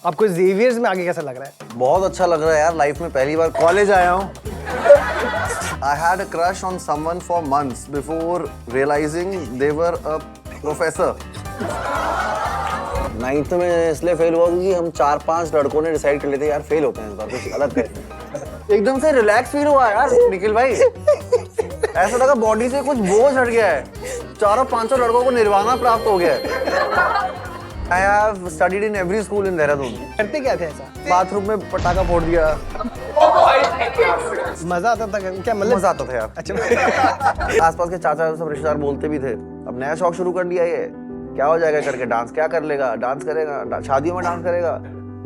आपको जेवियर्स में आगे कैसा लग रहा है? बहुत अच्छा लग रहा है यार, लाइफ में पहली बार कॉलेज आया हूँ। I had a crush on someone for months before realizing they were a professor. 9th में इसलिए फेल हुआ क्योंकि हम 4-5 लड़कों ने डिसाइड कर लेते यार फेल होते हैं इस बार, कुछ अलग करें। एकदम से रिलैक्स फील हुआ यार निखिल भाई, ऐसा लगा बॉडी से कुछ बोझ हट गया है। 400-500 लड़कों को निर्वाणा प्राप्त हो गया है। I have studied in every school in Dehradun. करते क्या थे ऐसा? बाथरूम में पटाखा फोड़ दिया। मजा आता था क्या? मतलब मजा आता था यार। अच्छा। आसपास के चाचा सब रिश्तेदार बोलते भी थे अब नया शौक शुरू कर लिया ये, क्या हो जाएगा करके, डांस क्या कर लेगा, डांस करेगा, शादियों में डांस करेगा,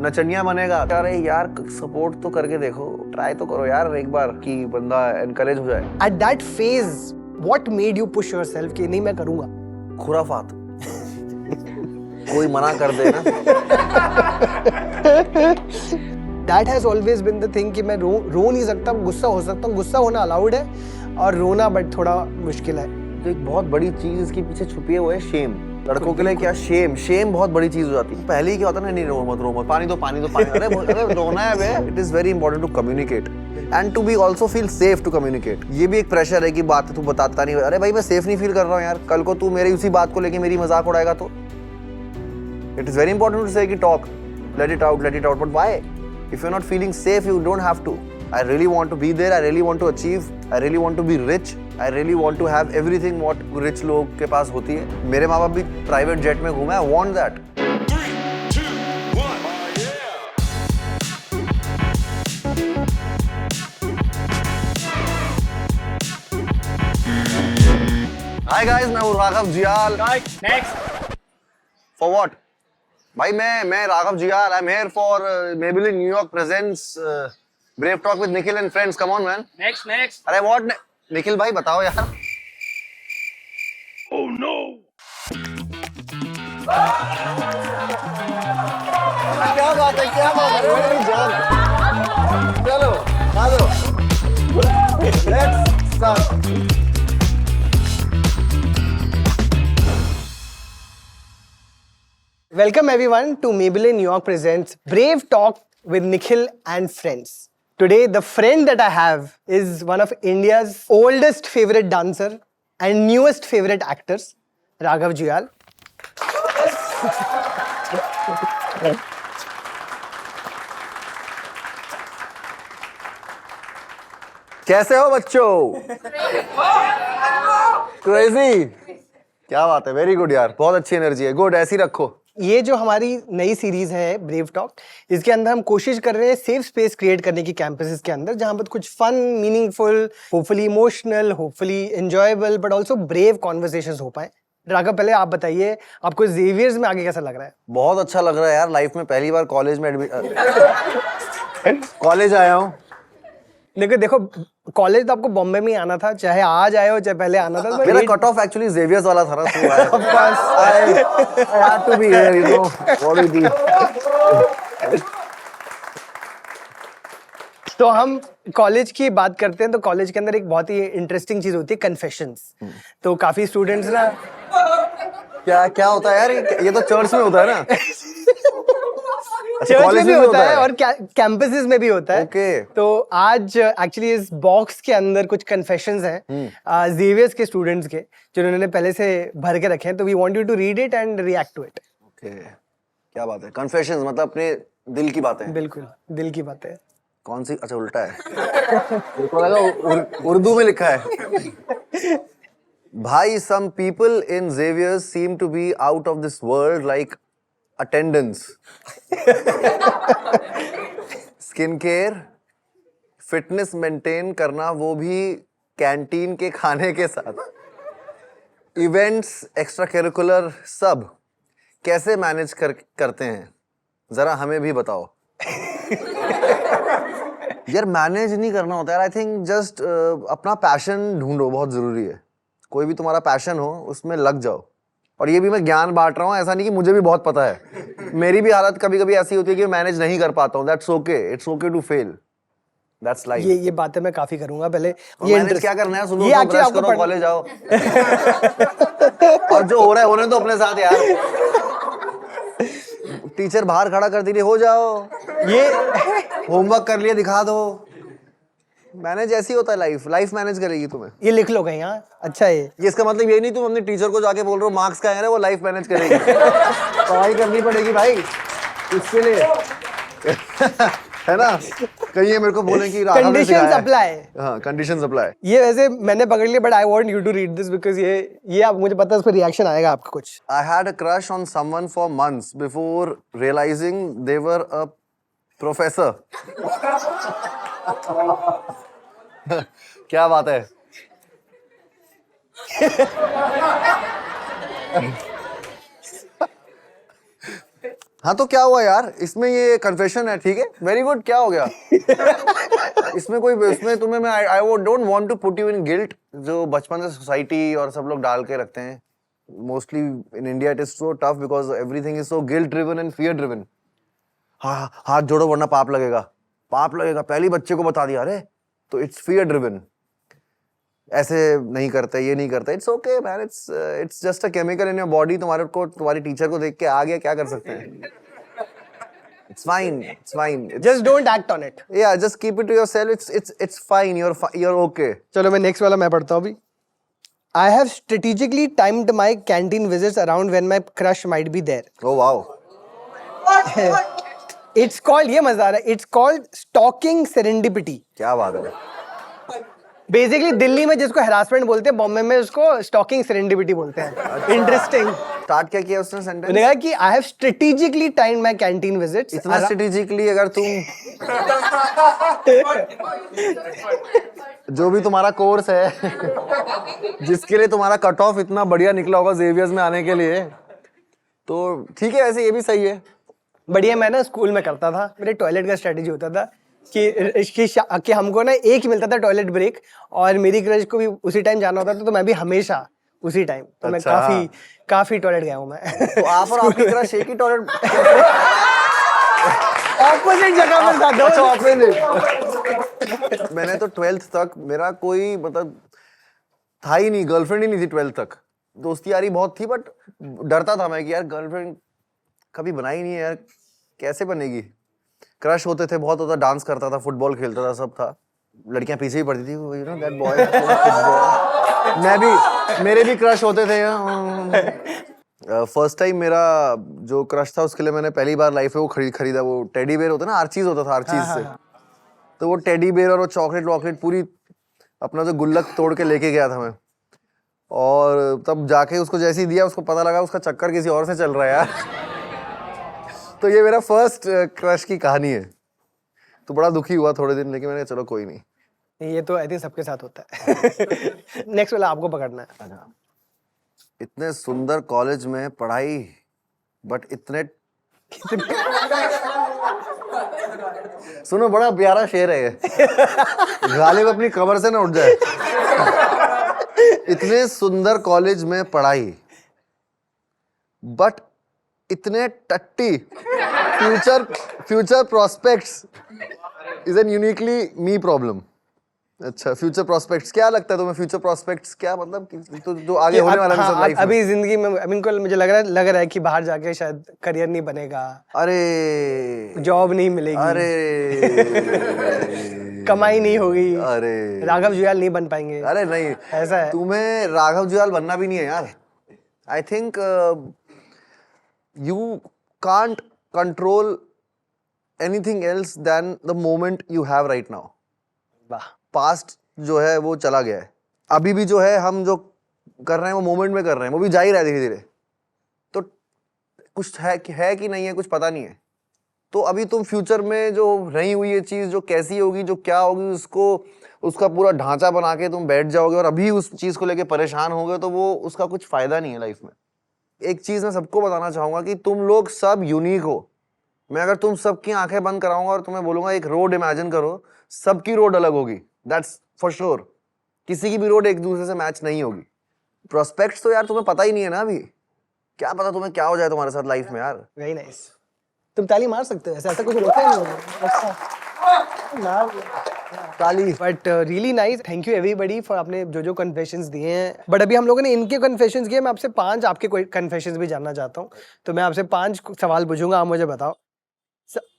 नचनिया बनेगा। अरे यार सपोर्ट तो करके देखो, ट्राई तो करो यार एक बार कि बंदा एनकरेज हो जाए। At that phase, what made you push yourself कि नहीं मैं करूंगा? खुराफात। कोई मना कर दे ना। That has always been the thing कि मैं रो नहीं सकता, गुस्सा हो सकता हूँ। गुस्सा होना अलाउड है और रोना बट थोड़ा मुश्किल है। तो एक बहुत बड़ी चीज इसके पीछे छुपी है, वो है शेम। लड़कों के लिए क्या शेम बहुत बड़ी चीज हो जाती है। पहले ही क्या होता है ना, नहीं रो मत, पानी दो पानी। अरे रोना है बे। It is very important to communicate and to be also feel safe to communicate. ये भी एक प्रेशर है कि बात तू बताता नहीं, अरे भाई मैं सेफ नहीं फील कर रहा हूँ यार, कल को तू मेरी उसी बात को लेके मेरी मजाक उड़ाएगा तो। It is very important to say कि talk, let it out, but why? If you're not feeling safe, you don't have to. I really want to be there, I really want to achieve, I really want to be rich, I really want to have everything what rich लोग के पास होती है। मेरे माँ बाप भी private jet में घूमे, I want that. 3, 2, 1, Hi guys, मैं हूँ Raghav Juyal. Next. For what? भाई मैं Raghav Juyal. I'm here for Maybelline New York presents Brave Talk with Nikhil and friends. Come on man. Next. अरे what? निखिल भाई बताओ यार। oh no! क्या बात है अरे मेरी जान। चलो आ जाओ। Let's start. Welcome everyone to Maybelline New York presents Brave Talk with Nikhil and friends. Today the friend that I have is one of India's oldest favorite dancer and newest favorite actors, Raghav Juyal. कैसे हो बच्चों? Crazy, क्या बात है, very good यार, बहुत अच्छी energy है, गुड, ऐसी रखो। ये जो हमारी नई सीरीज है ब्रेव टॉक, इसके अंदर हम कोशिश कर रहे हैं सेफ स्पेस क्रिएट करने की कैंपसेस के अंदर, जहां पर कुछ fun, meaningful, hopefully emotional, hopefully enjoyable but also brave conversations हो पाए। राघव पहले आप बताइए, आपको जेवियर्स में आगे कैसा लग रहा है? बहुत अच्छा लग रहा है यार, लाइफ में पहली बार कॉलेज में कॉलेज आया हूँ। देखो कॉलेज तो आपको बॉम्बे में ही आना था, चाहे आज आए हो चाहे पहले आना था। मेरा कट ऑफ एक्चुअली जेवियर्स वाला था ना, so I had to be here, you know, what it is. तो हम कॉलेज की बात करते हैं, तो कॉलेज के अंदर एक बहुत ही इंटरेस्टिंग चीज होती है, कन्फेशंस। तो काफी स्टूडेंट्स ना, क्या होता है यार, ये तो चर्च में होता है ना। चर्च में भी होता है और कैंपसेस में भी होता है। Okay. तो आज एक्चुअली इस बॉक्स के अंदर कुछ कन्फेशंस हैं जेवियर्स के स्टूडेंट्स के, जो उन्होंने पहले से भर के रखे हैं। तो we want you to read it and react to it. Okay, क्या बात है, कन्फेशंस मतलब अपने दिल की बातें। बिल्कुल दिल की बातें। कौन सी? अच्छा उल्टा है। मेरे को लगा उर्दू में लिखा है। भाई, some people in Xavier's seem to be out of this world like attendance, skin care, fitness maintain करना, वो भी कैंटीन के खाने के साथ, इवेंट्स, एक्स्ट्रा करिकुलर, सब कैसे मैनेज करते हैं, जरा हमें भी बताओ। यार मैनेज नहीं करना होता है, आई थिंक जस्ट अपना पैशन ढूंढो, बहुत जरूरी है। कोई भी तुम्हारा पैशन हो उसमें लग जाओ। और ये भी मैं ज्ञान बांट रहा हूँ, ऐसा नहीं कि मुझे भी बहुत पता है, मेरी भी हालत कभी कभी ऐसी होती है कि मैनेज नहीं कर पाता हूँ। That's okay, it's okay to fail, that's life. ये बातें मैं काफी करूंगा। पहले ये मैनेज क्या करना है, सुबह ब्रश करो, कॉलेज आओ। और जो हो रहा है होने दो अपने साथ यार। टीचर बाहर खड़ा कर दे, हो जाओ, ये होमवर्क कर लिया, दिखा दो। मैनेज ऐसी होता है, लाइफ मैनेज करेगी तुम्हें। ये लिख लो कहीं, हाँ अच्छा है ये इसका मतलब ये नहीं तुम अपने टीचर को जाके बोल रहे हो मार्क्स का है वो लाइफ मैनेज करेगी। पढ़ाई करनी पड़ेगी भाई इसके लिए। है ना, कहीं ये मेरे को बोले कि राघव ने कंडीशंस सिखाया है। अप्लाई। हाँ, कंडीशंस अप्लाई। ये वैसे मैंने पकड़ लिया, but I want you to read this because ये आप, मुझे पता है उस पर रिएक्शन आएगा आपका कुछ। I had a crush on someone for months before realizing they were a professor. क्या बात है। हाँ तो क्या हुआ यार, इसमें ये कन्फेशन है, ठीक है, वेरी गुड, क्या हो गया। इसमें कोई, इसमें तुम्हें मैं I don't want to put you in guilt, जो बचपन से सोसाइटी और सब लोग डाल के रखते हैं। Mostly in India it is so tough because everything is so guilt driven and fear driven. हाँ, हाथ जोड़ो वरना पाप लगेगा, पाप लगेगा, पहली बच्चे को बता दिया, अरे तो इट्स फियर ड्रिवन, ऐसे नहीं करते, ये नहीं करते, it's okay man, it's just a chemical in your body. तुम्हारे को, तुम्हारी टीचर को देख के आ गया, क्या कर सकते हैं। It's fine, just don't act on it. yeah, just keep it to yourself, it's fine, you're okay. चलो मैं नेक्स्ट वाला मैं पढ़ता हूँ अभी। I have strategically timed my canteen visits around when my crush might be there. Oh wow. It's called, ये मजेदार है, it's called stalking serendipity. क्या बात है। बेसिकली दिल्ली में जिसको harassment बोलते हैं, बॉम्बे में उसको stalking serendipity बोलते हैं। इंटरेस्टिंग। स्टार्ट क्या किया उसने सेंटेंस? उन्होंने कहा कि I have strategically timed my canteen visits. इतना स्ट्रेटेजिकली अगर तुम जो भी तुम्हारा कोर्स है जिसके लिए तुम्हारा कट ऑफ इतना बढ़िया निकला होगा जेवियर्स में आने के लिए, तो ठीक है, ऐसे ये भी सही है। बढ़िया। मैं ना स्कूल में करता था, मेरे टॉयलेट का स्ट्रेटेजी होता था कि हमको ना एक ही मिलता था टॉयलेट ब्रेक, और मेरी क्रश को भी उसी टाइम जाना होता था, तो मैं भी हमेशा उसी टाइम, तो मैं अच्छा। काफी टॉयलेट गया हूँ मैं। तो आप और आपकी क्रश एक ही टॉयलेट, ऑपोजिट जगह पर था, अच्छा दो। ऑपोजिट। मैंने तो 12th तक मेरा कोई मतलब था ही नहीं, गर्लफ्रेंड ही नहीं थी 12th तक। दोस्ती यारी बहुत थी, बट डरता था मैं कि यार गर्लफ्रेंड कभी बनाई नहीं है यार, कैसे बनेगी। क्रश होते थे, बहुत होता, डांस करता था, फुटबॉल खेलता था, सब था, लड़कियां पीछे ही पड़ती थी, यू नो दैट बॉय। मेरे भी क्रश होते थे। फर्स्ट टाइम मेरा जो क्रश था उसके लिए मैंने पहली बार लाइफ में वो खरीदा, वो टेडी बेयर होता है ना, आर्चीज होता था, आर्चीज से। तो वो टेडी बेयर और वो चॉकलेट वॉकलेट पूरी अपना जो गुल्लक तोड़ के लेके गया था मैं, और तब जाके उसको जैसे ही दिया, उसको पता लगा उसका चक्कर किसी और से चल रहा है यार। तो ये मेरा फर्स्ट क्रश की कहानी है। तो बड़ा दुखी हुआ थोड़े दिन, लेकिन मैंने चलो कोई नहीं। ये तो आई थिंक सबके साथ होता है। नेक्स्ट वाला आपको पकड़ना है। इतने सुंदर कॉलेज में पढ़ाई, बट इतने सुनो, बड़ा प्यारा शेर है ये। गालिब अपनी कमर से ना उठ जाए। इतने सुंदर कॉलेज में पढ़ाई, बट इतने टट्टी future prospects is an uniquely me problem. अच्छा, फ्यूचर प्रोस्पेक्ट्स क्या लगता है तुम्हें? फ्यूचर प्रोस्पेक्ट्स क्या मतलब तो जो आगे होने वाला है लाइफ में? अभी जिंदगी में बिल्कुल मुझे लग रहा है कि बाहर जाके शायद करियर नहीं बनेगा, अरे जॉब नहीं मिलेगी, अरे कमाई नहीं होगी, अरे राघव जुयाल नहीं बन पाएंगे। अरे नहीं, ऐसा है। तुम्हें राघव जुयाल बनना भी नहीं है यार। I think you can't control anything else than the moment you have right now. वाह। पास्ट जो है वो चला गया है, अभी भी जो है हम जो कर रहे हैं वो मोमेंट में कर रहे हैं, वो भी जा ही रहा है धीरे धीरे। तो कुछ है कि नहीं है, कुछ पता नहीं है। तो अभी तुम फ्यूचर में जो रही हुई ये चीज जो कैसी होगी, जो क्या होगी, उसका पूरा ढांचा बना के तुम बैठ जाओगे और अभी उस चीज को लेके परेशान होगे, तो वो उसका कुछ फायदा नहीं है लाइफ में। एक चीज मैं सबको बताना चाहूंगा कि तुम लोग सब यूनिक हो। मैं अगर तुम सबकी आंखें बंद कराऊंगा और तुम्हें बोलूंगा एक रोड इमेजिन करो, सबकी रोड अलग होगी, दैट्स फॉर श्योर। किसी की भी रोड एक दूसरे से मैच नहीं होगी। प्रोस्पेक्ट्स तो यार तुम्हें पता ही नहीं है ना अभी, क्या पता तुम्हें क्या हो जाए तुम्हारे साथ लाइफ में यार। Very nice. तुम ताली मार सकते हो, ऐसा कुछ रोका ही नहीं होगा। ताली। But really nice, thank you everybody for आपने जो कन्फेशंस दिए हैं। बट अभी हम लोगों ने इनके कन्फेशंस किए, मैं आपसे 5 आपके कोई कन्फेशंस भी जानना चाहता हूँ। तो मैं आपसे 5 सवाल पूछूंगा, आप मुझे बताओ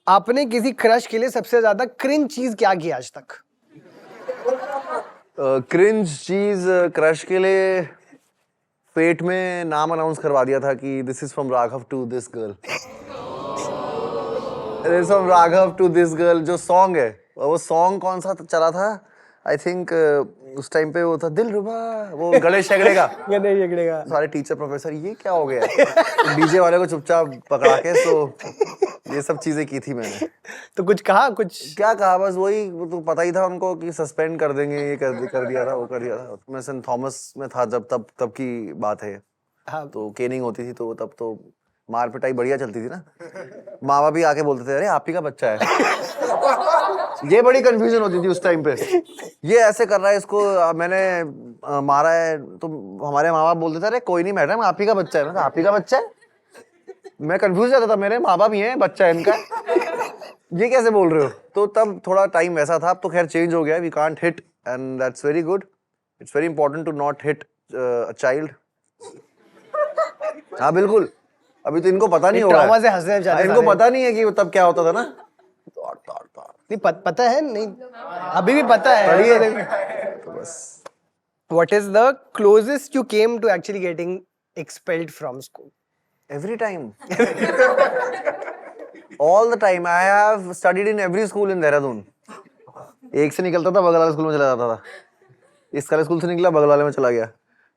आपने किसी क्रश के लिए सबसे ज्यादा क्रिंज चीज क्या की आज तक? क्रिंज चीज क्रश के लिए फेट में नाम अनाउंस करवा दिया था कि this is from Raghav to this girl. This from Raghav to this girl जो सॉन्ग है, वो सॉन्ग कौन सा चला था? आई थिंक उस टाइम पे वो था दिलरुबा, वो गणेश हेगड़े का। गणेश हेगड़े का। सारे टीचर प्रोफेसर ये क्या हो गया, डीजे वाले को चुपचाप पकड़ा के, तो ये सब चीजें की थी मैंने। तो कुछ कहा, कुछ क्या कहा, बस वही, वो तो पता ही था उनको कि सस्पेंड कर देंगे, ये कर दिया था, वो कर दिया था। मैं सेंट थॉमस में था जब, तब की बात है। हाँ। तो केनिंग होती थी, तो तब तो मार पिटाई बढ़िया चलती थी ना। माँ बाप भी आके बोलते थे अरे आप ही का बच्चा है। ये बड़ी कंफ्यूजन होती थी उस टाइम पे, ये ऐसे कर रहा है, इसको मैंने मारा है, तो हमारे माँ बाप बोलते थे अरे कोई नहीं मैडम आप ही का बच्चा है। मैं आप ही का बच्चा है, मैं कंफ्यूज जाता था, मेरे माँ बाप ही हैं, बच्चा है इनका, ये कैसे बोल रहे हो? तो तब थोड़ा टाइम वैसा था, अब तो खैर चेंज हो गया, we can't hit and that's very good. It's very important to not hit a child. हाँ बिल्कुल, अभी तो इनको पता नहीं होगा, ट्रॉमा से हंसने बेचारे इनको सारे। पता नहीं है कि तब क्या होता था ना। नहीं पता है, नहीं अभी भी पता है। पढ़िए तो बस। What is the closest you came to actually getting expelled from school? Every time. All the time. I have studied in every school in Dehradun. एक से निकलता था बगल वाले स्कूल में चला जाता था, इस वाले स्कूल से निकला बगल वाले में चला गया,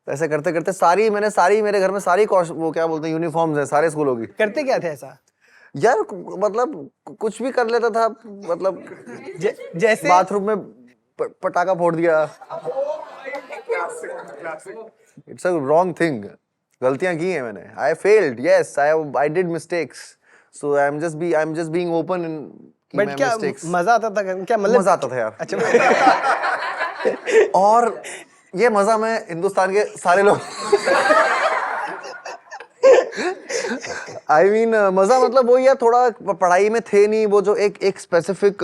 ऐसे करते करते सारी मेरे घर में सारी वो क्या बोलते हैं यूनिफॉर्म्स हैं सारे स्कूलों की। करते क्या थे ऐसा? यार मतलब कुछ भी कर लेता था, मतलब जैसे बाथरूम में पटाखा फोड़ दिया। इट्स अ रॉन्ग थिंग, गलतियां की हैं मैंने। I failed, yes I did mistakes, so I am just being open in but क्या मजा आता था? क्या मतलब मजा आता था यार। अच्छा। और ये मजा मैं हिंदुस्तान के सारे लोग I mean, मजा मतलब वो यार थोड़ा पढ़ाई में थे नहीं, वो जो एक स्पेसिफिक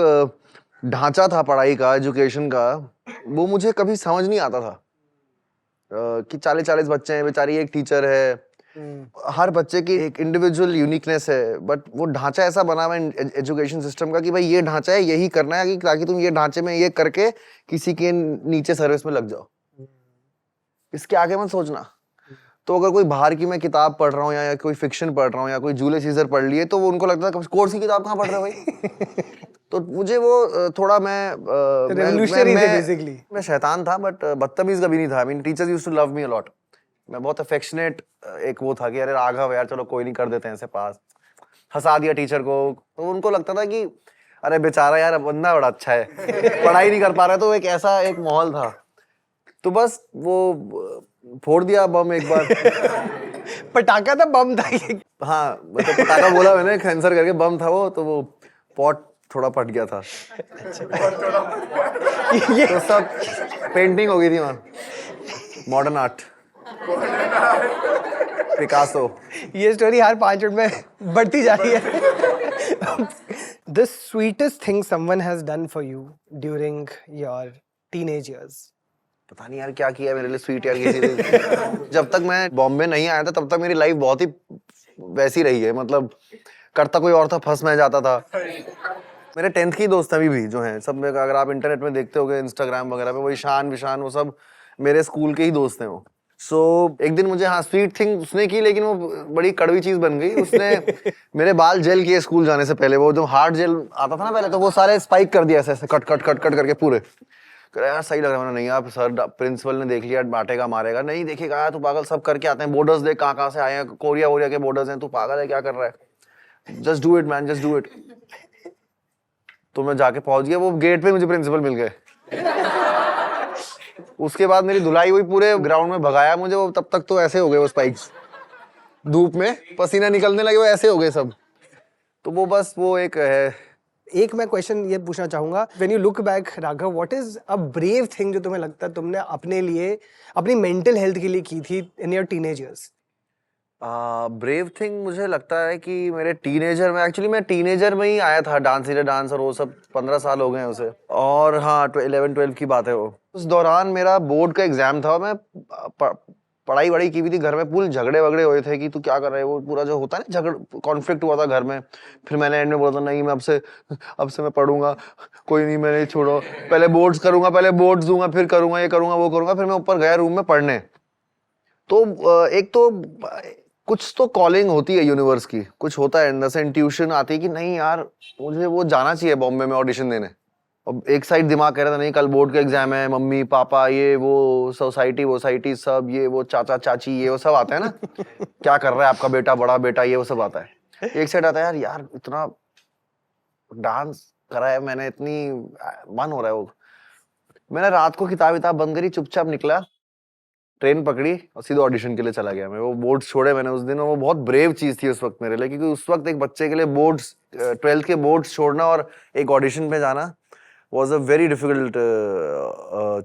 ढांचा था पढ़ाई का, एजुकेशन का, वो मुझे कभी समझ नहीं आता था। कि 40-40 बच्चे हैं, बेचारी एक टीचर है, हर बच्चे की एक इंडिविजुअल यूनिकनेस है, बट वो ढांचा ऐसा बना हुआ है एजुकेशन सिस्टम का कि भाई ये ढांचा है, यही करना है, ताकि तुम ये ढांचे में ये करके किसी के नीचे सर्विस में लग जाओ, इसके आगे मत सोचना। तो अगर कोई बाहर की मैं किताब पढ़ रहा हूँ या कोई फिक्शन पढ़ रहा हूँ या कोई जूलियस सीजर पढ़ लिए, तो वो उनको लगता था कोर्स की किताब कहाँ पढ़ रहे हो भाई। तो मुझे वो थोड़ा मैं शैतान था, बट बदतमीज कभी नहीं था। I mean teachers used to love me a lot. मैं बहुत अफेक्शनेट एक वो था कि अरे राघव यार चलो कोई नहीं कर देते हैं ऐसे पास, हंसा दिया टीचर को, तो उनको लगता था कि अरे बेचारा यार बंदा बड़ा अच्छा है, पढ़ाई नहीं कर पा रहा है। तो एक ऐसा एक माहौल था, तो बस वो फोड़ दिया बम एक बार। पटाखा था, बम था ये? हाँ मतलब पटाखा बोला मैंने, कैंसर करके बम था वो, तो वो पॉट थोड़ा फट गया था। तो सब पेंटिंग हो गई थी वहाँ, मॉडर्न आर्ट, पिकासो। ये स्टोरी हर 5 मिनट में बढ़ती जा रही है। The sweetest thing someone has done for you during your teenage years? पता नहीं यार क्या किया मेरे लिए स्वीट यार किसी ने। जब तक मैं बॉम्बे नहीं आया था तब तक मेरी लाइफ बहुत ही वैसी रही है, मतलब करता कोई और था, फंस मैं जाता था। मेरे 10th की दोस्त अभी भी जो हैं सब में, अगर आप इंटरनेट में देखते होगे इंस्टाग्राम वगैरह पे, वो ईशान विशान वो सब मेरे स्कूल के ही दोस्त हैं वो। सो एक दिन मुझे हाँ स्वीट थिंग उसने की, लेकिन वो बड़ी कड़वी चीज बन गई। उसने मेरे बाल जेल किए स्कूल जाने से पहले, वो जो हार्ड जेल आता था ना पहले, तो वो सारे स्पाइक कर दिया ऐसे कट करके पूरे। कह रहा यार सही लग रहा है। नहीं आप सर प्रिंसिपल ने देख लिया, बांटेगा मारेगा। नहीं देखेगा यार तू पागल, सब करके आते हैं, बॉर्डर्स देख कहाँ से आए हैं, कोरिया वोरिया के बॉर्डर्स हैं, तू पागल है क्या कर रहा है, just do it man, just do it. तो मैं जाके पहुंच गया, वो गेट पे मुझे प्रिंसिपल मिल गए। उसके बाद मेरी धुलाई हुई, पूरे ग्राउंड में भगाया मुझे वो। तब तक तो ऐसे हो गए वो स्पाइक्स, धूप में पसीना निकलने लगे, वो ऐसे हो गए सब। तो वो बस वो एक है। एक मैं क्वेश्चन ये पूछना चाहूंगा, when you look back Raghav, what is a brave thing जो तुम्हें लगता है तुमने अपने लिए, अपनी मेंटल हेल्थ के लिए की थी in your teenage years? Brave thing मुझे लगता है कि मेरे टीनेजर में, एक्चुअली मैं टीनेजर में ही आया था, डांस इंडिया डांस और वो सब 15 साल हो गए हैं उसे। और हाँ 11-12 की बात है वो। उस दौरान मेरा बोर्ड का एग्जाम था, मैं पढ़ाई वढ़ाई की भी थी, घर में पूरे झगड़े वगड़े हुए थे कि तू क्या कर रहा है, वो पूरा जो होता है ना झगड़ कॉन्फ्लिक्ट हुआ था घर में। फिर मैंने एंड में बोला था नहीं मैं अब से मैं पढ़ूंगा, कोई नहीं मैं नहीं छोड़ो, पहले बोर्ड्स करूंगा, पहले बोर्ड्स दूंगा, फिर करूंगा, ये करूंगा वो करूंगा। फिर मैं ऊपर गया रूम में पढ़ने। तो एक तो कुछ तो कॉलिंग होती है यूनिवर्स की, कुछ होता है अंदर से इंट्यूशन आती है कि नहीं यार मुझे वो जाना चाहिए बॉम्बे में ऑडिशन देने। अब एक साइड दिमाग कह रहा था नहीं कल बोर्ड का एग्जाम है, मम्मी पापा ये वो सोसाइटी सब ये वो चाचा चाची ये वो सब आता है ना क्या कर रहा है आपका बेटा, बड़ा बेटा, ये वो सब आता है। एक साइड आता है यार इतना डांस करा है मैंने, इतनी मन हो रहा है वो। मैंने रात को किताब बंद करी, चुपचाप निकला, ट्रेन पकड़ी और सीधे ऑडिशन के लिए चला गया। मैं वो बोर्ड्स छोड़े मैंने उस दिन, और वो बहुत ब्रेव चीज थी उस वक्त मेरे लिए, क्योंकि उस वक्त एक बच्चे के लिए बोर्ड्स 12th के बोर्ड्स छोड़ना और एक ऑडिशन पे जाना was a very difficult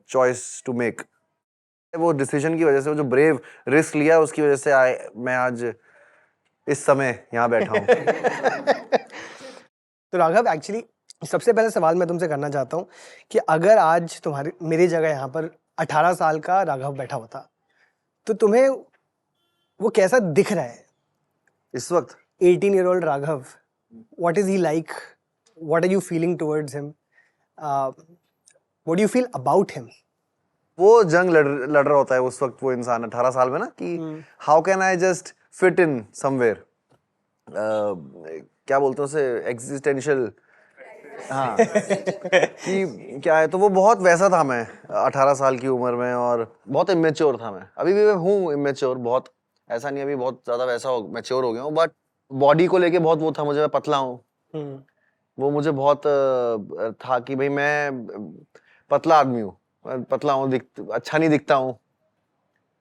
choice to make. वो डिसीजन की वजह से, वो जो ब्रेव रिस्क लिया उसकी वजह से मैं आज इस समय यहाँ बैठा हूँ। तो राघव, एक्चुअली सबसे पहले सवाल मैं तुमसे करना चाहता हूँ कि अगर आज तुम्हारी मेरी जगह यहाँ पर 18 साल का राघव बैठा होता तो तुम्हें वो कैसा दिख रहा है इस वक्त? 18-year-old Raghav, what is he like? What are you feeling towards him? What do you feel about him? वो जंग लड़ रहा होता है उस वक्त वो इंसान 18 साल में ना, कि how can I just fit in somewhere, क्या बोलते हैं उसे, एग्जिस्टेंशियल, हाँ कि क्या है। तो वो बहुत वैसा था मैं 18 साल की उम्र में, और बहुत इमेच्योर था मैं। अभी भी मैं हूँ इमेच्योर, बहुत ऐसा नहीं अभी बहुत ज्यादा वैसा मैच्योर हो गया हूँ, बट बॉडी को लेके बहुत वो था मुझे, मैं पतला हूँ। वो मुझे बहुत था कि भाई मैं पतला आदमी हूँ, पतला हूँ, अच्छा नहीं दिखता हूँ।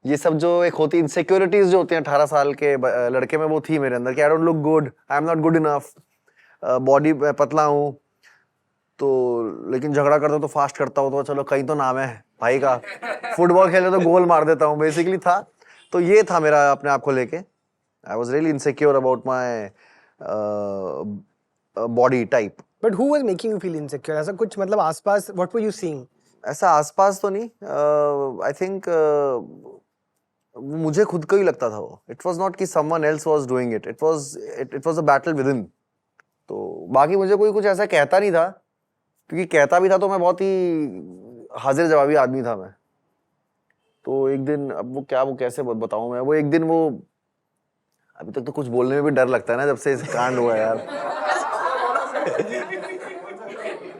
ये सब जो एक होती इनसिक्योरिटीज जो होती हैं 18 साल के लड़के में, वो थी मेरे अंदर कि I don't look good, I am not good enough, body पतला हूँ तो, लेकिन झगड़ा करता हूँ तो फास्ट करता हूँ, तो चलो कहीं तो नाम है भाई का, फुटबॉल खेले तो गोल मार देता हूँ, बेसिकली था। तो ये था मेरा अपने आप को लेके, I was really insecure about my body type. But who was making you feel insecure? ऐसा कुछ मतलब आसपास, what were you seeing? ऐसा आसपास तो नहीं, आई थिंक मुझे खुद को ही लगता था वो। इट वाज नॉट कि someone else was doing it, it was a battle with in. तो बाकी मुझे कोई कुछ ऐसा कहता नहीं था, क्योंकि कहता भी था तो मैं बहुत ही हाजिर जवाबी आदमी था मैं। तो एक दिन, अब वो कैसे बताऊं मैं, वो एक दिन वो, अभी तक तो कुछ बोलने में भी डर लगता है ना जब से इस कांड हुआ यार।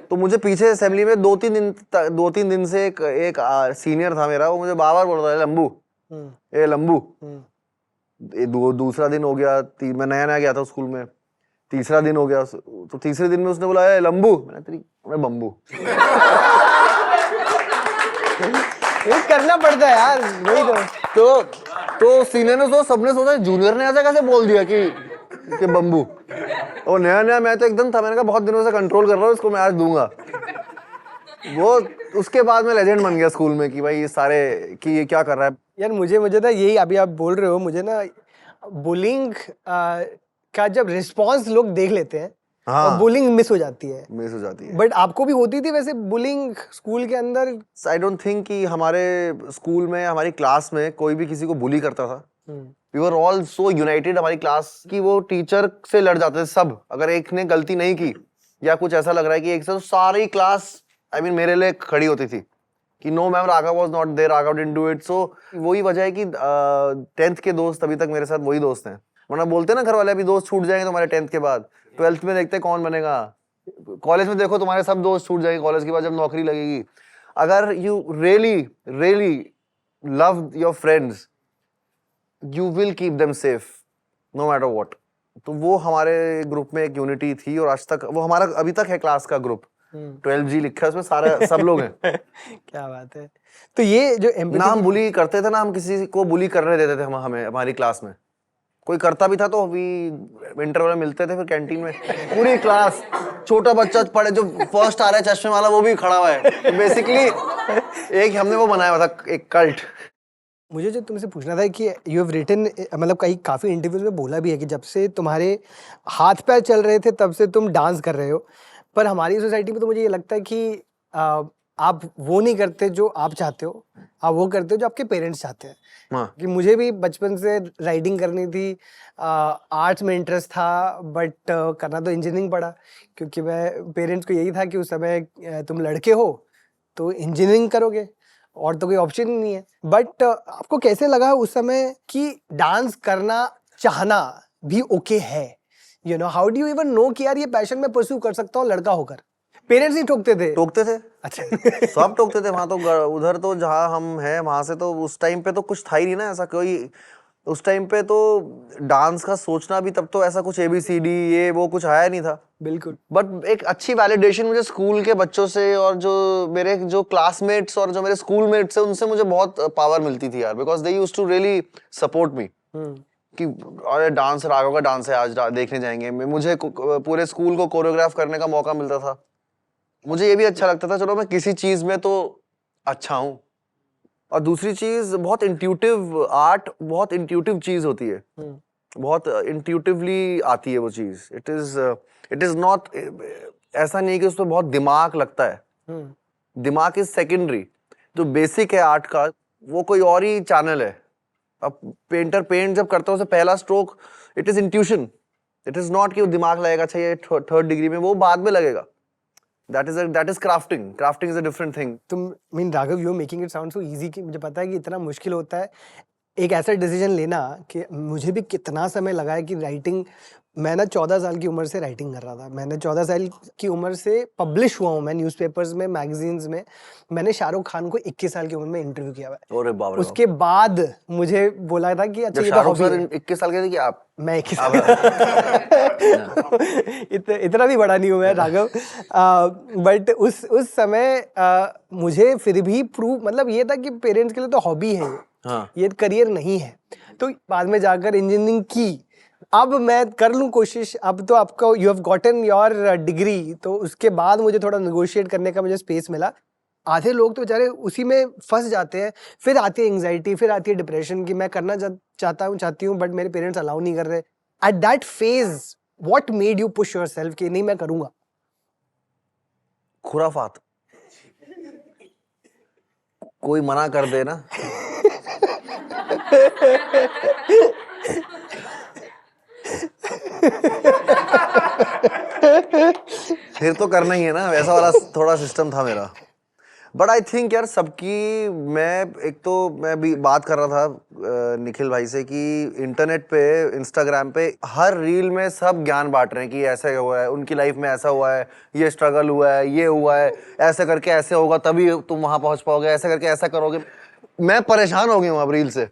तो मुझे पीछे असेंबली में 2-3 दिन से एक सीनियर था मेरा, वो मुझे बार-बार बोल रहा है लंबू, ए लंबू। दूसरा दिन हो गया, मैं नया गया था स्कूल में, तीसरा दिन हो गया, तो तीसरे दिन में उसने बोला है लंबू, मैं बम्बू। ये करना पड़ता है यार, वही तो सीनियर ने सबने सोचा जूनियर ने ऐसा कैसे बोल दिया कि बम्बू। और नया मैं तो एकदम था, मैंने कहा बहुत दिनों से कंट्रोल कर रहा हूँ इसको, मैं आज दूंगा। वो उसके बाद में लेजेंड बन गया स्कूल में कि भाई ये सारे कि ये क्या कर रहा है यार। मुझे ना यही अभी आप बोल रहे हो, मुझे ना बुलिंग का जब रिस्पॉन्स लोग देख लेते हैं, हाँ, और बुलिंग मिस हो जाती है। बट आपको भी होती थी वैसे बुलिंग स्कूल के अंदर? आई डोंट थिंक कि हमारे स्कूल में, हमारी क्लास में कोई भी किसी को बुली करता था। We were all so united, हमारी क्लास की वो टीचर से लड़ जाते थे सब, अगर एक ने गलती नहीं की या कुछ ऐसा लग रहा है कि एक से, तो सारी क्लास आई मीन मेरे लिए खड़ी होती थी कि no ma'am, Raghav was not there, Raghav didn't do it. So वही वजह है कि 10th के दोस्त अभी तक मेरे साथ वही दोस्त हैं। वरना बोलते ना घर वाले अभी दोस्त छूट जाएंगे तुम्हारे 10th के बाद, 12th में देखते कौन बनेगा, कॉलेज में देखो तुम्हारे सब दोस्त छूट जाएंगे कॉलेज के बाद जब नौकरी लगेगी। अगर you really love your friends, you will keep them safe no matter what। तो वो हमारे ग्रुप में एक यूनिटी थी, और आज तक वो हमारा अभी तक है क्लास का ग्रुप। 12G लिखा है उसमें, सारे सब लोग हैं। क्या बात है। तो ये जो ना हम बुली करते थे ना हम किसी को बुली करने देते थे, हमें हमारी क्लास में कोई करता भी था तो अभी इंटरवल में मिलते थे, फिर कैंटीन में पूरी क्लास, छोटा बच्चा पढ़े जो फर्स्ट आ रहा है चश्मे वाला वो भी खड़ा हुआ है। तो बेसिकली एक हमने वो बनाया हुआ था, एक कल्ट। मुझे जो तुमसे पूछना था कि यू हैव रिटन, मतलब कई काफ़ी इंटरव्यूज में बोला भी है कि जब से तुम्हारे हाथ पैर चल रहे थे तब से तुम डांस कर रहे हो, पर हमारी सोसाइटी में तो मुझे ये लगता है कि आप वो नहीं करते जो आप चाहते हो, आप वो करते हो जो आपके पेरेंट्स चाहते हैं। हाँ कि मुझे भी बचपन से राइडिंग करनी थी, आर्ट्स में इंटरेस्ट था, बट करना तो इंजीनियरिंग पड़ा, क्योंकि मैं पेरेंट्स को यही था कि उस समय तुम लड़के हो तो इंजीनियरिंग करोगे और तो कोई ऑप्शन ही नहीं है। बट आपको कैसे लगा उस समय कि डांस करना चाहना भी ओके है? You no, how do you even know कि यार ये पैशन मैं परस्यू कर सकता हूँ लड़का होकर? पेरेंट्स नहीं ठोकते थे? टोकते थे, अच्छा। सब टोकते थे वहां तो। उधर तो जहाँ हम हैं वहां से तो उस टाइम पे तो कुछ था ही नहीं ना ऐसा कोई। उस टाइम पे तो डांस का सोचना भी, तब तो ऐसा कुछ ABCD ये वो कुछ आया नहीं था। बिल्कुल। बट एक अच्छी वैलिडेशन मुझे स्कूल के बच्चों से और जो मेरे जो क्लासमेट्स और जो मेरे स्कूल मेट्स हैं उनसे मुझे बहुत पावर मिलती थी यार, because they used to really support me कि अरे डांस, राघव का डांस है आज देखने जाएंगे। मुझे पूरे स्कूल को कोरियोग्राफ करने का मौका मिलता था। मुझे ये भी अच्छा लगता था चलो मैं किसी चीज में तो अच्छा हूँ। और दूसरी चीज, बहुत इंट्यूटिव आर्ट, बहुत इंट्यूटिव चीज होती है, बहुत इंट्यूटिवली आती है वो चीज। इट इज नॉट, ऐसा नहीं कि उसमें बहुत दिमाग लगता है। दिमाग इज सेकेंडरी। जो बेसिक है आर्ट का वो कोई और ही चैनल है। अब पेंटर पेंट जब करता है उसे पहला stroke, it is intuition. It is not कि वो दिमाग लगेगा अच्छा ये थर्ड डिग्री में, वो बाद में लगेगा। that is crafting. Crafting is a different thing. तुम Raghav, you are making it sound so easy कि मुझे पता है कि इतना मुश्किल होता है एक ऐसा डिसीजन लेना। कि मुझे भी कितना समय लगा है कि राइटिंग, मैं ना 14 साल की उम्र से राइटिंग कर रहा था। मैंने 14 साल की उम्र से पब्लिश हुआ हूँ मैं न्यूज़पेपर्स में, मैगजीन्स में। मैंने शाहरुख खान को 21 साल की उम्र में इंटरव्यू किया हुआ है। अरे बाप रे। उसके बाद मुझे बोला था कि अच्छा ये तो शाहरुख हॉबी सर है। 21 साल के थे कि आप? मैं 21 साल इतना भी बड़ा नहीं हूँ मैं राघव। बट उस समय मुझे फिर भी प्रूव, मतलब ये था कि पेरेंट्स के लिए तो हॉबी है हाँ। ये करियर नहीं है। तो बाद में जाकर इंजीनियरिंग की। अब मैं कर लूँ कोशिश, अब तो आपको you have gotten your degree, तो उसके बाद मुझे थोड़ा नेगोशिएट करने का मुझे स्पेस मिला। आधे लोग तो बेचारे उसी में फंस जाते हैं, फिर आती है एंग्जाइटी, फिर आती है डिप्रेशन कि मैं करना चाहती हूँ बट मेरे पेरेंट्स अलाउ नहीं कर रहे। At that phase what made you push yourself कि नहीं मैं करूंगा? खुराफात। कोई मना कर दे ना फिर तो करना ही है ना, वैसा वाला थोड़ा सिस्टम था मेरा। बट आई थिंक यार सबकी, मैं भी बात कर रहा था निखिल भाई से कि इंटरनेट पे, इंस्टाग्राम पे हर रील में सब ज्ञान बांट रहे हैं कि ऐसा हुआ है, उनकी लाइफ में ऐसा हुआ है, ये स्ट्रगल हुआ है, ये हुआ है, ऐसे करके ऐसे होगा तभी तुम वहां पहुंच पाओगे, ऐसे करके ऐसा करोगे। मैं परेशान हो गया हूँ अब रील से।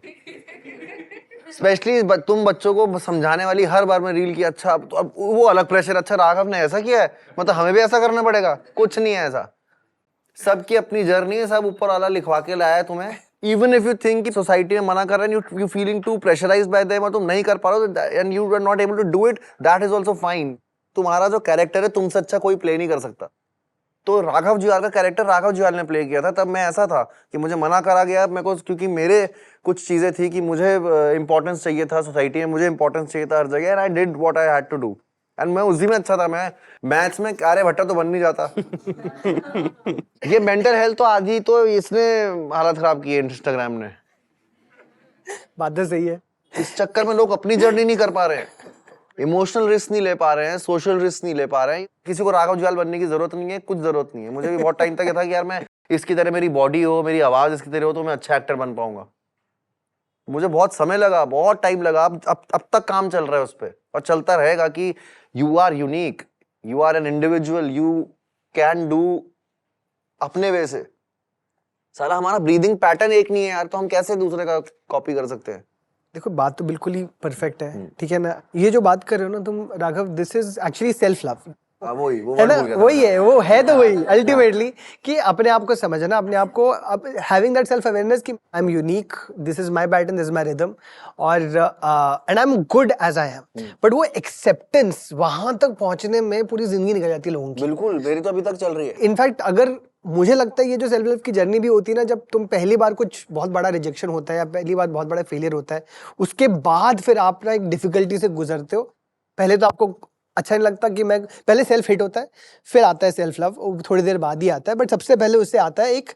स्पेशली तुम बच्चों को समझाने वाली हर बार मैं रील की, अच्छा तो अब वो अलग प्रेशर, अच्छा राघव ने ऐसा किया है मतलब हमें भी ऐसा करना पड़ेगा। कुछ नहीं है ऐसा, सबकी अपनी जर्नी है, सब ऊपर वाला लिखवा के लाया है तुम्हें। इवन इफ यू थिंक कि सोसाइटी में मना कर रहे हैं, you feeling to pressurised by them और तुम नहीं कर पा रहे हो and you are not able to do it, that is also fine. तुम्हारा जो कैरेक्टर है तुमसे अच्छा कोई प्ले नहीं कर सकता। तो राघव जुयाल का कैरेक्टर राघव जुयाल ने प्ले किया था। तब मैं ऐसा था कि मुझे मना करा गया मेरे को, क्योंकि मेरे कुछ चीजें थी कि मुझे इंपॉर्टेंस चाहिए था सोसाइटी में, मुझे इंपॉर्टेंस चाहिए था हर जगह, and I did what I had to do and मैं उसी में अच्छा था। मैं मैथ्स में आर्यभट्टा तो बन नहीं जाता। ये मेंटल हेल्थ तो आधी तो इसने हालत खराब की है इंस्टाग्राम ने। बात तो सही है। इस चक्कर में लोग अपनी जर्नी नहीं कर पा रहे हैं, इमोशनल रिस्क नहीं ले पा रहे हैं, सोशल रिस्क नहीं ले पा रहे हैं। किसी को राघव जुयाल बनने की जरूरत नहीं है, कुछ जरूरत नहीं है। मुझे भी बहुत टाइम तक ये था कि यार मैं इसकी तरह, मेरी बॉडी हो, मेरी आवाज इसकी तरह हो तो मैं अच्छा एक्टर बन पाऊंगा। मुझे बहुत समय लगा, बहुत टाइम लगा। अब तक काम चल रहा है उस पर और चलता रहेगा कि you are unique, you are an individual, you can do अपने वे से। साला हमारा ब्रीदिंग पैटर्न एक नहीं है यार, तो हम कैसे दूसरे का कॉपी कर सकते हैं? देखो बात तो बिल्कुल ही परफेक्ट है, ठीक है ना। ये जो बात कर रहे हो ना तुम Raghav, this is actually self love. वही वो है word ना, भूल गया था वही मैं। है, वो है तो वही अल्टीमेटली कि अपने आप को समझना, अपने आप को हैविंग दैट सेल्फ अवेयरनेस कि I am unique, this is my pattern, this is my rhythm, और and I am good as I am. But वो एक्सेप्टेंस वहां तक पहुंचने में पूरी जिंदगी निकल जाती है लोगों की। बिल्कुल, मेरी तो अभी तक चल रही है। इनफैक्ट अगर मुझे लगता है ये जो सेल्फ हेल्प की जर्नी भी होती है ना, जब तुम पहली बार कुछ बहुत बड़ा रिजेक्शन होता है या पहली बार बहुत बड़ा फेलियर होता है, उसके बाद फिर आप ना एक डिफिकल्टी से गुजरते हो। पहले तो आपको अच्छा नहीं लगता कि मैं, पहले सेल्फ हिट होता है, फिर आता है सेल्फ लव, थोड़ी देर बाद ही आता है, बट सबसे पहले उससे आता है एक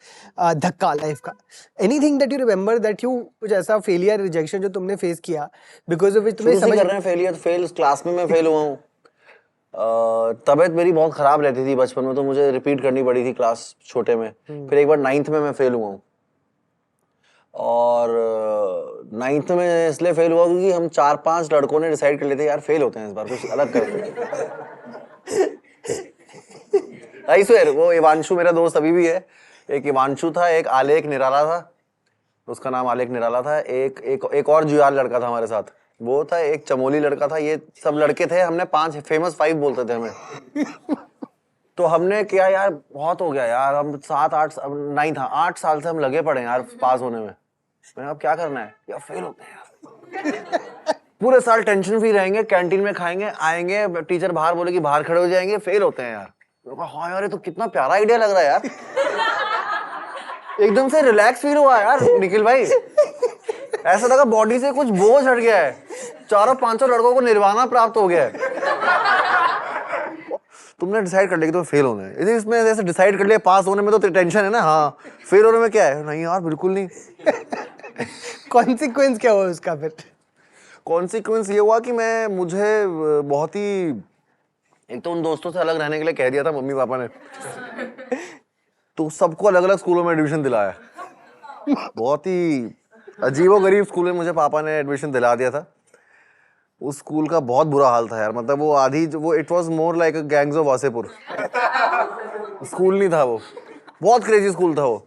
धक्का लाइफ का। Anything that you remember that you, कुछ ऐसा फेलियर रिजेक्शन जो तुमने फेस किया बिकॉज ऑफ विच तुम्हें शुरू से समझ। कर रहे हैं फेलियर, फेल क्लास में मैं फेल हुआ हूँ। तबीयत मेरी बहुत खराब रहती थी बचपन में, तो मुझे रिपीट करनी पड़ी थी क्लास छोटे में। फिर एक बार 9th में मैं फेल हुआ हूँ, और 9th में इसलिए फेल हुआ क्योंकि हम 4-5 लड़कों ने डिसाइड कर लेते यार फेल होते हैं इस बार, कुछ अलग करते हैं। आई स्वेयर, वो इवांशु मेरा दोस्त अभी भी है। एक इवांशु था, एक आलेख निराला था, उसका नाम आलेख निराला था। एक और जुयाल लड़का था हमारे साथ, वो था। एक चमोली लड़का था। ये सब लड़के थे। हमने 5 फेमस 5 बोलते थे हमें। तो हमने किया यार बहुत हो गया यार, हम 7-8 9 था 8 साल से हम लगे पड़े हैं यार पास होने में। मैंने अब क्या करना है यार, फेल होते हैं यार। पूरे साल टेंशन फ्री रहेंगे, कैंटीन में खाएंगे, आएंगे, टीचर बाहर बोलेगी बाहर खड़े हो जाएंगे, फेल होते हैं यार। मैंने कहा हाँ यार, ये तो कितना प्यारा आइडिया लग रहा है यार। एकदम से रिलैक्स फील हुआ यार निखिल भाई। ऐसा लगा बॉडी से कुछ बोझ हट गया है। 400-500 लड़कों को निर्वाणा प्राप्त हो गया है। तुमने डिसाइड कर लिया कि तुम्हें फेल होना है, यदि इसमें जैसे डिसाइड कर लिया पास होने में तो टेंशन है ना। हाँ, फेल होने में क्या है? नहीं यार बिल्कुल नहीं। कॉन्सिक्वेंस क्या हुआ उसका फिर? कॉन्सिक्वेंस ये हुआ कि मुझे बहुत ही, एक तो उन दोस्तों से अलग रहने के लिए कह दिया था मम्मी पापा ने, तो सबको अलग अलग स्कूलों में एडमिशन दिलाया। बहुत ही अजीबोगरीब स्कूल में मुझे पापा ने एडमिशन दिला दिया था। उस स्कूल का बहुत बुरा हाल था यार, मतलब वो आधी वो it was more like a gangs of Wasseypur. School नहीं था वो, बहुत क्रेजी स्कूल था वो।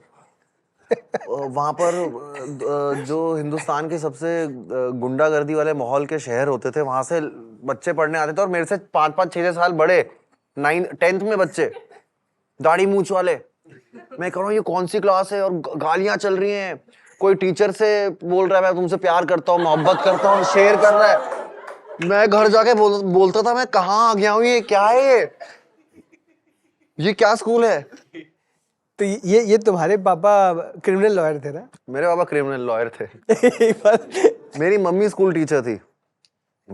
वहाँ पर जो हिंदुस्तान के सबसे गुंडागर्दी वाले माहौल के शहर होते थे, वहाँ से बच्चे पढ़ने आते थे, और मेरे से 5-5 6 साल बड़े 9th-10th में बच्चे, दाढ़ी मूंछ वाले। मैं कह रहा हूँ ये कौन सी क्लास है, और गालियां चल रही हैं। कोई टीचर से बोल रहा है मैं तुमसे प्यार करता हूँ, मोहब्बत करता हूँ, शेयर कर रहा है। मैं घर जाके बोलता था मैं कहाँ आ गया हूँ, ये क्या है, ये क्या स्कूल है। तो ये तुम्हारे पापा क्रिमिनल लॉयर थे ना? मेरे पापा क्रिमिनल लॉयर थे। एक बार मेरी मम्मी स्कूल टीचर थी,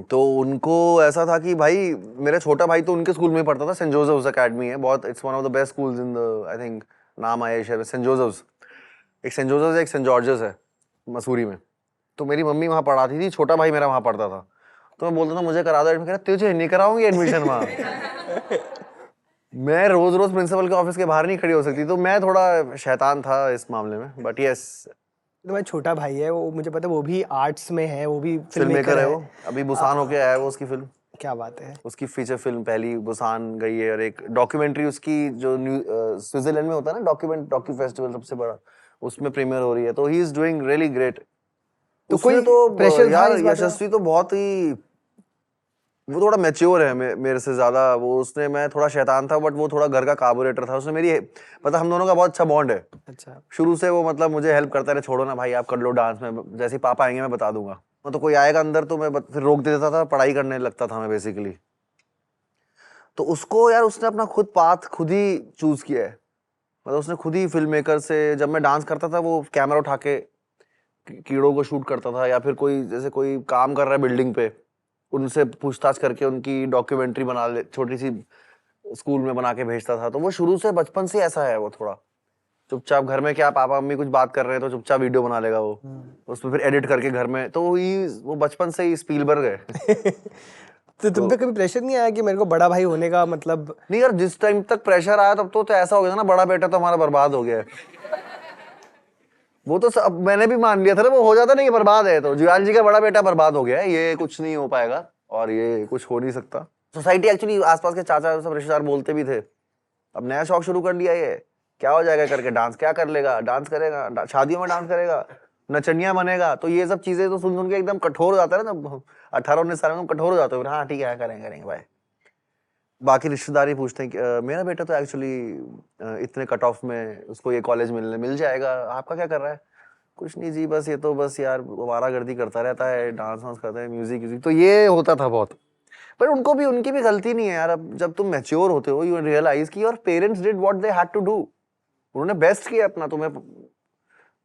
तो उनको ऐसा था कि भाई मेरा छोटा भाई तो उनके स्कूल में पढ़ता था, सेंट जोसेफ्स एकेडमी है, बहुत, it's one of the best schools in the, I think नाम आया शहर में, सेंट जोसेफ्स। एक सेंट जोसेफ्स है, एक सेंट जॉर्जेस है मसूरी में। तो मेरी मम्मी वहाँ पढ़ाती थी, छोटा भाई मेरा वहाँ पढ़ता था। तो मैं बोलता था मुझे करा दो एडमिशन, कह रहा तुझे नहीं कराऊंगी एडमिशन वहाँ। मैं रोज रोज प्रिंसिपल के ऑफिस के बाहर नहीं खड़ी हो सकती, तो मैं थोड़ा शैतान था इस मामले में। बट यस, तुम्हारा छोटा भाई है वो, मुझे पता है वो भी आर्ट्स में है, वो भी फिल्म मेकर है वो, अभी बुसान होके आया है वो, उसकी फिल्म। क्या बात है। उसकी फीचर फिल्म पहली बुसान गई है, और एक डॉक्यूमेंट्री उसकी जो स्विट्जरलैंड में होता है ना डॉक्यू फेस्टिवल सबसे बड़ा, उसमें प्रीमियर हो रही है। तो he is doing really great. तो कोई प्रेशर यार यशस्वी तो बहुत ही, वो थोड़ा मैच्योर है मेरे से ज्यादा। वो उसने, मैं थोड़ा शैतान था, बट वो थोड़ा घर का कार्बोरेटर था। उसने मेरी, मतलब हम दोनों का बहुत अच्छा बॉन्ड है। अच्छा, शुरू से वो मतलब मुझे हेल्प करता रहे, छोड़ो ना भाई आप कर लो डांस में, जैसे पापा आएंगे मैं बता दूंगा। तो कोई आएगा अंदर तो मैं फिर रोक देता था, पढ़ाई करने लगता था मैं बेसिकली। तो उसको यार, उसने अपना खुद पाथ खुद ही चूज किया है। मतलब उसने खुद ही फिल्म मेकर से, जब मैं डांस करता था वो कैमरा उठा के कीड़ों को शूट करता था, या फिर कोई जैसे कोई काम कर रहा है बिल्डिंग पे, उनसे पूछताछ करके उनकी डॉक्यूमेंट्री बना ले, छोटी सी स्कूल में बना के भेजता था। तो वो शुरू से बचपन से ऐसा है। वो थोड़ा चुपचाप, घर में क्या पापा मम्मी कुछ बात कर रहे हैं तो चुपचाप वीडियो बना लेगा वो, उसमें फिर एडिट करके घर में। तो वो बचपन से ही स्पीलबर्ग है। तो तुम पे कभी प्रेशर नहीं आया कि मेरे को बड़ा भाई होने का, मतलब? नहीं यार, जिस टाइम तक प्रेशर आया तब तो ऐसा हो गया था ना, बड़ा बेटा तो हमारा बर्बाद हो गया है। वो तो सब मैंने भी मान लिया था ना, वो हो जाता नहीं, बर्बाद है तो जुयाल जी का बड़ा बेटा बर्बाद हो गया है, ये कुछ नहीं हो पाएगा और ये कुछ हो नहीं सकता। सोसाइटी एक्चुअली, आसपास के चाचा सब रिश्तेदार बोलते भी थे, अब नया शौक शुरू कर लिया, ये क्या हो जाएगा करके, डांस क्या कर लेगा, डांस करेगा, शादियों में डांस करेगा, नचनिया बनेगा। तो ये सब चीजें तो सुन सुन के एकदम कठोर हो जाता है ना, 18-19 साल में कठोर हो जाते हो। हाँ ठीक है, करेंगे भाई। बाकी रिश्तेदार ही पूछते हैं कि मेरा बेटा तो एक्चुअली इतने कट ऑफ में उसको ये कॉलेज मिल जाएगा, आपका क्या कर रहा है? कुछ नहीं जी, बस ये तो बस यार आवारागर्दी करता रहता है, डांस वांस करता है, म्यूजिक, तो ये होता था बहुत। पर उनकी भी गलती नहीं है यार। अब जब तुम मैच्योर होते हो, यू रियलाइज कि your parents did what they had to do, उन्होंने बेस्ट किया अपना। तुम्हें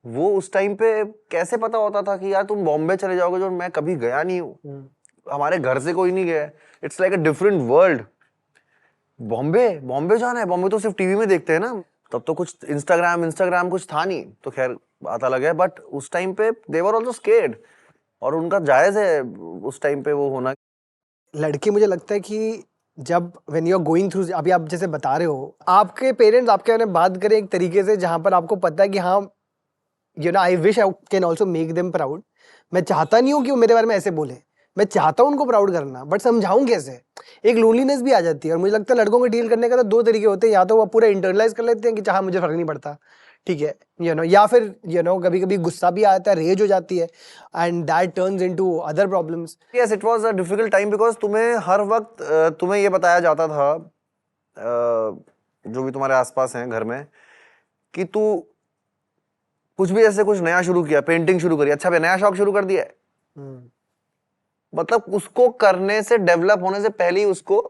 वो उस टाइम पे कैसे पता होता था कि यार तुम बॉम्बे चले जाओगे, जो मैं कभी गया नहीं हूँ, हमारे घर से कोई नहीं गया, it's like a different world. Bombay जाना है, बॉम्बे तो सिर्फ टीवी में देखते हैं ना, तब तो कुछ इंस्टाग्राम कुछ था नहीं, तो खैर बात अलग है। बट उस टाइम पे दे वर आल्सो स्केर्ड, और उनका जायज है उस टाइम पे वो होना। लड़के मुझे लगता है कि जब when you are going through, अभी आप जैसे बता रहे हो, आपके पेरेंट्स आपके बारे में बात करें एक तरीके से जहां पर आपको पता है कि हाँ, you know, I wish I can also make them proud. मैं चाहता नहीं हूँ कि वो मेरे बारे में ऐसे बोले, मैं चाहता हूँ उनको प्राउड करना, बट समझाऊं कैसे? एक लोनलीनेस भी आ जाती है। और मुझे लगता है लड़कों को डील करने का तो दो तरीके होते हैं, या तो वो पूरा इंटरनलाइज कर लेते हैं कि चाहे मुझे फर्क नहीं पड़ता, ठीक है, यू नो, या फिर यू नो कभी कभी गुस्सा भी आता है, रेज हो जाती है, and that turns into other problems. Yes, it was a difficult time, because तुम्हें हर वक्त तुम्हें ये बताया जाता था, जो भी तुम्हारे आसपास हैं घर में, कि तू कुछ भी ऐसे कुछ नया शुरू किया, पेंटिंग शुरू करी, अच्छा नया शौक शुरू कर दिया है, मतलब उसको करने से, डेवलप होने से पहले ही उसको,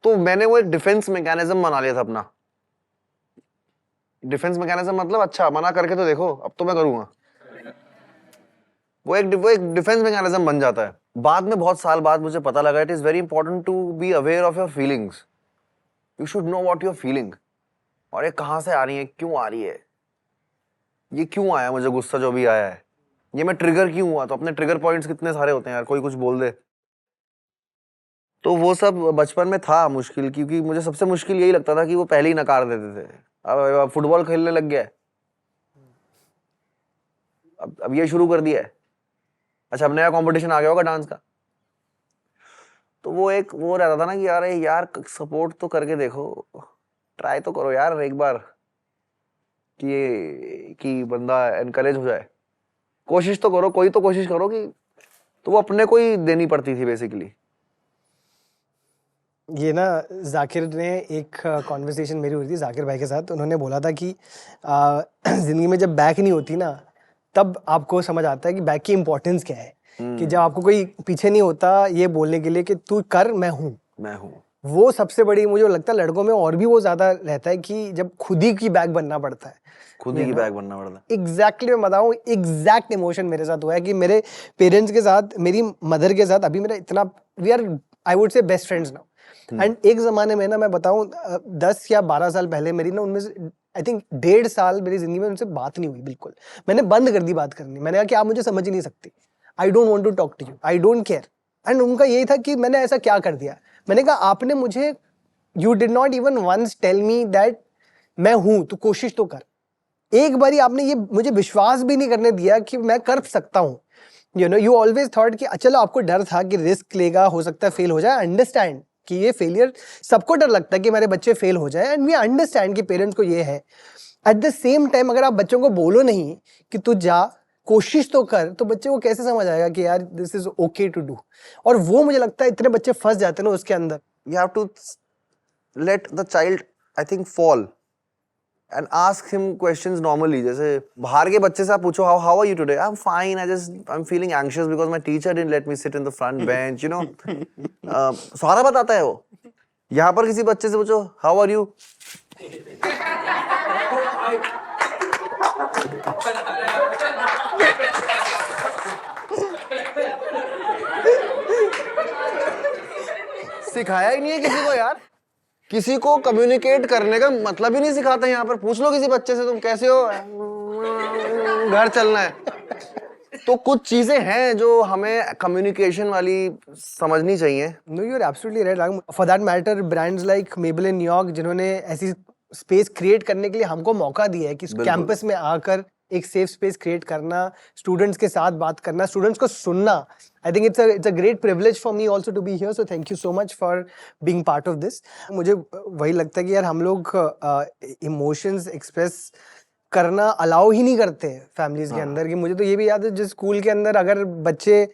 तो मैंने वो एक डिफेंस मैकेनिज्म बना लिया था अपना। डिफेंस मैकेनिज्म मतलब अच्छा मना करके तो देखो, अब तो मैं करूंगा, वो एक डिफेंस मैकेनिज्म बन जाता है। बाद में बहुत साल बाद मुझे पता लगा it is very important to be aware of your feelings, you should know what your feeling, और ये कहां से आ रही है, क्यों आ रही है, ये क्यों आया मुझे गुस्सा जो भी आया है, ये मैं ट्रिगर क्यों हुआ। तो अपने ट्रिगर पॉइंट्स कितने सारे होते हैं यार, कोई कुछ बोल दे, तो वो सब बचपन में था मुश्किल, क्योंकि मुझे सबसे मुश्किल यही लगता था कि वो पहले ही नकार देते थे। अब फुटबॉल खेलने लग गया है, अब ये शुरू कर दिया है, अच्छा अब नया कंपटीशन आ गया होगा डांस का, तो वो एक वो रहता था ना कि यार सपोर्ट तो करके देखो, ट्राई तो करो यार एक बार, कि बंदा एनकरेज हो जाए, कोशिश तो करो, कोई तो कोशिश करो कि, तो वो अपने को ही देनी पड़ती थी बेसिकली। ये ना जाकिर ने एक कॉन्वर्सेशन मेरी हुई थी जाकिर भाई के साथ, उन्होंने बोला था कि जिंदगी में जब बैक नहीं होती ना, तब आपको समझ आता है कि बैक की इम्पोर्टेंस क्या है। कि जब आपको कोई पीछे नहीं होता ये बोलने के लिए कि तू कर, मैं हूँ, वो सबसे बड़ी मुझे लगता है लड़कों में और भी वो ज्यादा रहता है कि जब खुद ही की बैक बनना पड़ता है, खुद ही की बैक बनना पड़ता है। एग्जैक्टली मैं बताऊँ, एग्जैक्ट इमोशन मेरे साथ हुआ है कि मेरे पेरेंट्स के साथ, मेरी मदर के साथ अभी मेरा इतना, we are I would say best friends now. And एक जमाने में ना, मैं बताऊं 10 या 12 साल पहले मेरी ना उनमें से आई थिंक 1.5 साल मेरी जिंदगी में उनसे बात नहीं हुई बिल्कुल। मैंने बंद कर दी बात करनी, मैंने कहा कि आप मुझे समझ ही नहीं सकती, I don't want to talk to you, I don't care. And उनका यही था कि मैंने ऐसा क्या कर दिया। मैंने कहा आपने मुझे, you did not even once tell me that मैं हूं, तो कोशिश तो कर। एक बारी आपने ये मुझे विश्वास भी नहीं करने दिया कि मैं कर सकता हूं। You know, you always thought कि चलो आपको डर था कि रिस्क लेगा, हो सकता है फेल हो जाए, अंडरस्टैंड कि ये फेलियर, सबको डर लगता है कि मेरे बच्चे फेल हो जाए, एंड वी अंडरस्टैंड कि पेरेंट्स को ये है। एट द सेम टाइम अगर आप बच्चों को बोलो नहीं कि तू जा, कोशिश तो कर, तो बच्चे को कैसे समझ आएगा कि यार this is okay to do. और वो मुझे लगता है इतने बच्चे फंस जाते हैं ना उसके अंदर। You have to let the child, I think, fall and ask him questions normally. जैसे बाहर के बच्चे से आप पूछो how are you today? I'm fine. I'm feeling anxious because my teacher didn't let me sit in the front bench. You know, सारा बताता है वो। यहाँ पर किसी बच्चे से पूछो how are you? सिखाया ही नहीं है किसी को यार, किसी को कम्युनिकेट करने का मतलब ही नहीं सिखाते यहाँ पर। पूछ लो किसी बच्चे से तुम कैसे हो, घर चलना है। तो कुछ चीजें हैं जो हमें कम्युनिकेशन वाली समझनी चाहिए। No, you are absolutely right. For that matter brands like Maybelline New York, जिन्होंने ऐसी स्पेस क्रिएट करने के लिए हमको मौका दिया है कि कैंपस में आकर एक सेफ स्पेस क्रिएट करना, स्टूडेंट्स के साथ बात करना, स्टूडेंट्स को सुनना। I think it's a great privilege for me also to be here, so thank you so much for being part of this. मुझे वही लगता है कि यार हम लोग इमोशंस एक्सप्रेस करना अलाउ ही नहीं करते फैमिलीज के अंदर। कि मुझे तो ये भी याद है, जिस स्कूल के अंदर अगर बच्चे,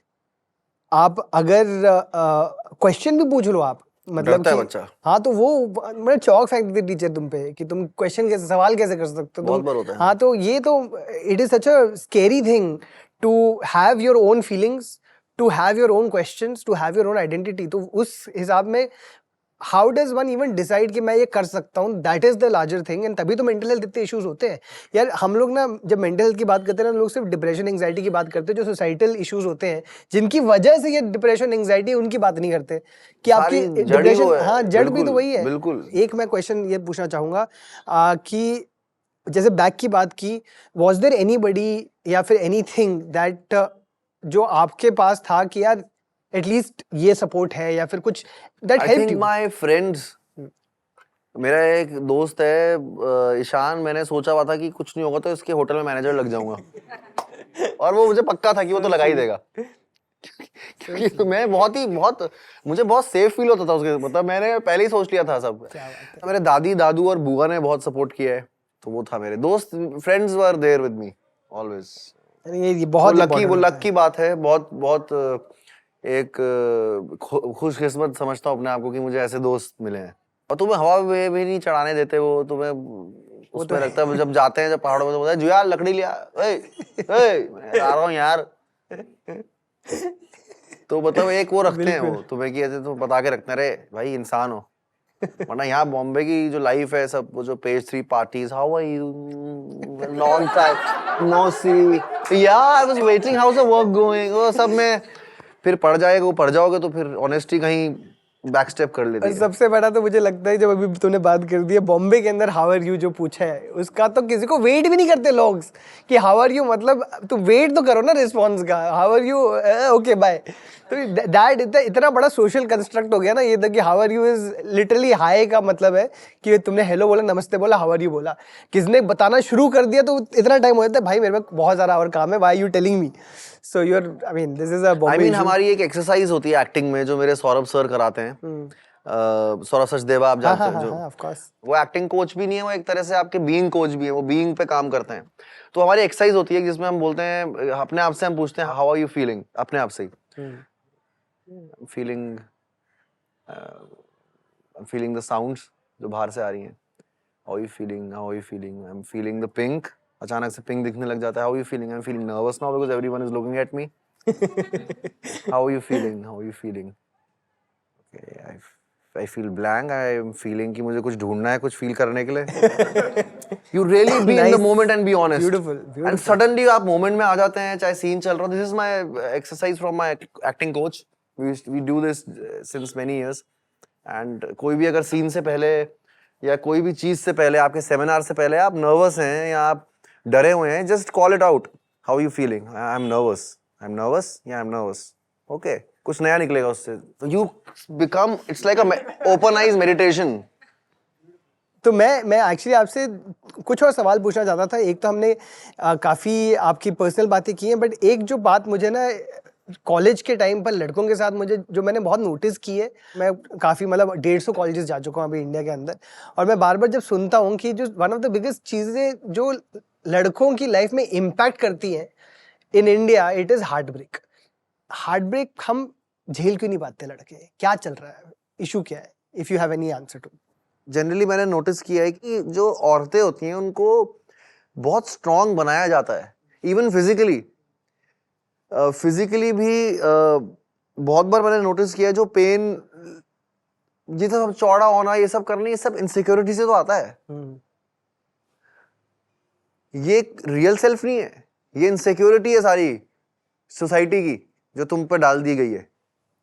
आप अगर क्वेश्चन भी पूछ लो आप मतलब डरता है कि बच्चा। हाँ तो वो मतलब चौक फेंक देती टीचर तुम पे कि तुम क्वेश्चन कैसे सवाल कैसे कर सकते हो बहुत तुम। बार होता है। हाँ तो ये तो it is such a scary thing to have your own feelings, to have your own questions, to have your own identity. तो उस हिसाब में how does one even decide कि मैं ये कर सकता हूँ, that is the larger thing. And तभी तो मेंटल हेल्थ इतने इश्यूज होते हैं यार। हम लोग ना जब मेंटल हेल्थ की बात करते हैं ना, लोग सिर्फ डिप्रेशन एंग्जाइटी की बात करते हैं, जो सोसाइटल इश्यूज होते हैं जिनकी वजह से ये डिप्रेशन एंग्जाइटी, उनकी बात नहीं करते कि आपकी सारी जड़ ही वो डिप्रेशन, है। हाँ जड़ भी तो बिल्कुल, वही है। बिल्कुल। एक मैं क्वेश्चन ये पूछना चाहूंगा कि जैसे बैक की बात की, वॉज देयर एनीबडी या फिर एनीथिंग दैट जो आपके पास था कि यार एटलीस्ट ये सपोर्ट है, या फिर कुछ that I help think you? My friends, मेरा एक दोस्त है ईशान, मैंने सोचा हुआ था कि कुछ नहीं होगा तो इसके होटल में मैनेजर लग जाऊंगा और वो मुझे पक्का था कि वो तो लगा ही देगा क्योंकि तो मैं मुझे बहुत सेफ फील होता था उसके, मतलब मैंने पहले ही सोच लिया था सब। मेरे दादी दादू और बुआ ने बहुत सपोर्ट किया है, तो वो था मेरे दोस्त। Friends were there with me always. ये बहुत वो important लक होता की बात है, बहुत बहुत एक खुशकिस्मत समझता हूँ अपने आप को कि मुझे ऐसे दोस्त मिले हैं। और तुम्हें हवा में भी नहीं चढ़ाने देते, वो तुम्हें उसमें लगता है जब जाते हैं जब पहाड़ों में, तो बोलता है जुया लकड़ी लिया, मैं आ रहा हूँ यार। तो मतलब एक वो रखते हैं वो तुम्हें कि ऐसे तो बता के रखते हैं, अरे भाई इंसान हो। वरना यहाँ बॉम्बे की जो लाइफ है, सब वो जो page 3 parties, how are you, long time no see, यार I was waiting, how is the work going, वो सब में फिर पड़ जाओगे तो फिर ऑनेस्टी कहीं बैक स्टेप कर लेती और है। सबसे बड़ा तो मुझे लगता है, जब अभी तूने बात कर दी है बॉम्बे के अंदर हाउ आर यू जो पूछा है, उसका तो किसी को वेट भी नहीं करते लोग कि हाउ आर यू, मतलब तू वेट तो करो ना रिस्पॉन्स का, how are you, okay bye. तो दैट इतना बड़ा सोशल कंस्ट्रक्ट हो गया ना ये, कि how are you is literally hi का मतलब है कि तुमने हेलो बोला, नमस्ते बोला, हाउ आर यू बोला। किसने बताना शुरू कर दिया तो इतना टाइम हो जाता है, भाई मेरे पास बहुत सारा और काम है, why you telling me. So you are, I mean this is a Bombay issue. हमारी एक एक्सरसाइज होती है एक्टिंग में जो मेरे सौरभ सर कराते हैं। सौरभ सचदेवा आप जानते हैं, जो ऑफ कोर्स। वो एक्टिंग कोच भी नहीं है, वो एक तरह से आपके बीइंग कोच भी है, वो बीइंग पे काम करते हैं। तो हमारी एक्सरसाइज होती है जिसमें हम बोलते हैं, अपने आप से हम पूछते हैं हाउ आर यू फीलिंग, अपने आप से ही। फीलिंग फीलिंग द साउंड्स जो बाहर से आ रही हैं, how you feeling, how you feeling, I am feeling the pink, अचानक से पिंक दिखने लग जाता है, how you feeling, I am feeling nervous now because everyone is looking at me, how you feeling, how you feeling, okay I feel blank, I am feeling कि मुझे कुछ ढूंढना है कुछ फील करने के लिए। You really be in the moment and be honest, Beautiful. And suddenly आप मोमेंट में आ जाते हैं, चाहे सीन चल रहा हो। This is my exercise from my acting coach, we do this since many years. And कोई भी अगर सीन से पहले या कोई भी चीज से पहले, आपके सेमिनार से पहले आप नर्वस हैं या आप डरे हुए हैं, just call it out, how you feeling, I am nervous, I am nervous या आई एम नर्वस, ओके, कुछ नया निकलेगा उससे। तो you become, it's like a open eyes meditation. तो मैं एक्चुअली आपसे कुछ और सवाल पूछना चाहता था। एक तो हमने काफ़ी आपकी पर्सनल बातें की हैं, बट एक जो बात मुझे ना कॉलेज के टाइम पर लड़कों के साथ मुझे जो मैंने बहुत नोटिस की है, मैं काफ़ी मतलब 150 कॉलेजेस जा चुका हूँ अभी इंडिया के अंदर, और मैं बार बार जब सुनता हूँ कि जो वन ऑफ द बिगेस्ट चीज़ें जो लड़कों की लाइफ में इम्पैक्ट करती हैं in India, it is heart break. Heart break हम झेल क्यों नहीं पाते लड़के, क्या चल रहा है, इशू क्या है? If you have any answer to. Generally मैंने नोटिस किया है कि जो औरतें होती हैं उनको बहुत स्ट्रांग बनाया जाता है, इवन फिजिकली। फिजिकली भी बहुत बार मैंने नोटिस किया है, जो पेन, ये सब चौड़ा होना, ये सब करना, ये सब इनसिक्योरिटी से तो आता है। ये रियल सेल्फ नहीं है, ये इनसिक्योरिटी है सारी सोसाइटी की जो तुम पे डाल दी गई है।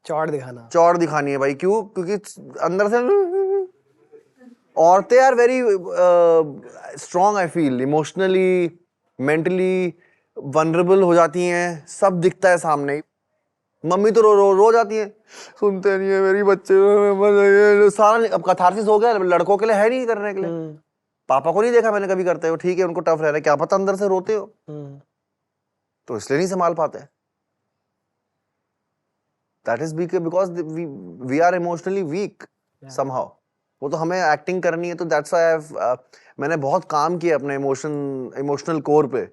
चौड़ दिखाना, चौड़ दिखानी है भाई, क्यों? क्योंकि अंदर से औरतें are very strong, I feel emotionally, mentally vulnerable हो जाती हैं, सब दिखता है सामने। मम्मी तो रो जाती है, सुनते नहीं है मेरी बच्चे, सारा अब कैथारसिस हो गया, लड़कों के लिए है नहीं करने के लिए। पापा को नहीं देखा मैंने कभी करते हो, ठीक है उनको टफ रह रहा है, क्या पता अंदर से रोते हो, तो इसलिए नहीं संभाल पाते। That is because we are emotionally weak somehow. वो तो हमें एक्टिंग करनी है, तो दैट्स व्हाई मैंने बहुत काम किया अपने इमोशनल कोर पे,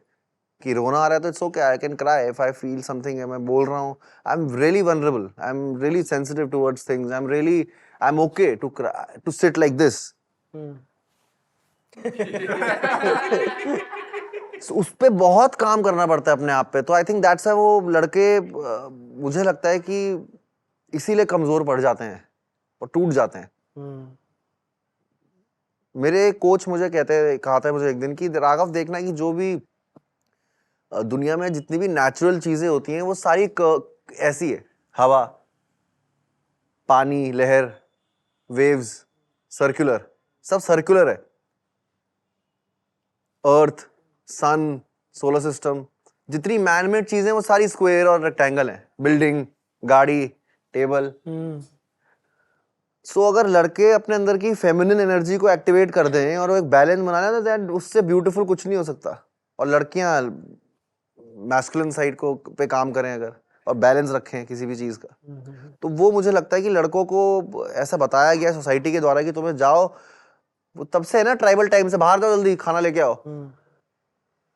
कि रोना आ रहा है तो it's okay, I can cry if I feel something है, मैं बोल रहा हूँ। I am really vulnerable, I am really sensitive towards things, I I am okay to sit like this. उस पे बहुत काम करना पड़ता है अपने आप पे। तो आई थिंक दैट्स वो लड़के मुझे लगता है कि इसीलिए कमजोर पड़ जाते हैं और टूट जाते हैं। मेरे कोच मुझे कहा था मुझे एक दिन कि राघव देखना कि जो भी दुनिया में जितनी भी नेचुरल चीजें होती हैं वो सारी ऐसी है। हवा, पानी, लहर, वेव्स, सर्कुलर, सब सर्कुलर है। अर्थ, सन, सोलर सिस्टम, जितनी मैनमेड चीजें वो सारी स्क्वायर और रेक्टेंगल हैं। बिल्डिंग, गाड़ी, टेबल। सो अगर लड़के अपने अंदर की फेमिनिन एनर्जी को एक्टिवेट कर दें और वो एक बैलेंस बना लें, तो दैट उससे ब्यूटीफुल कुछ नहीं हो सकता। और लड़कियां मैस्कुलिन साइड को पे काम करें अगर, और बैलेंस रखें किसी भी चीज का, तो वो मुझे लगता है कि लड़कों को ऐसा बताया गया सोसाइटी के द्वारा कि तुम्हें जाओ, वो तब से है ना, ट्राइबल टाइम से, बाहर जाओ, जल्दी खाना लेके आओ,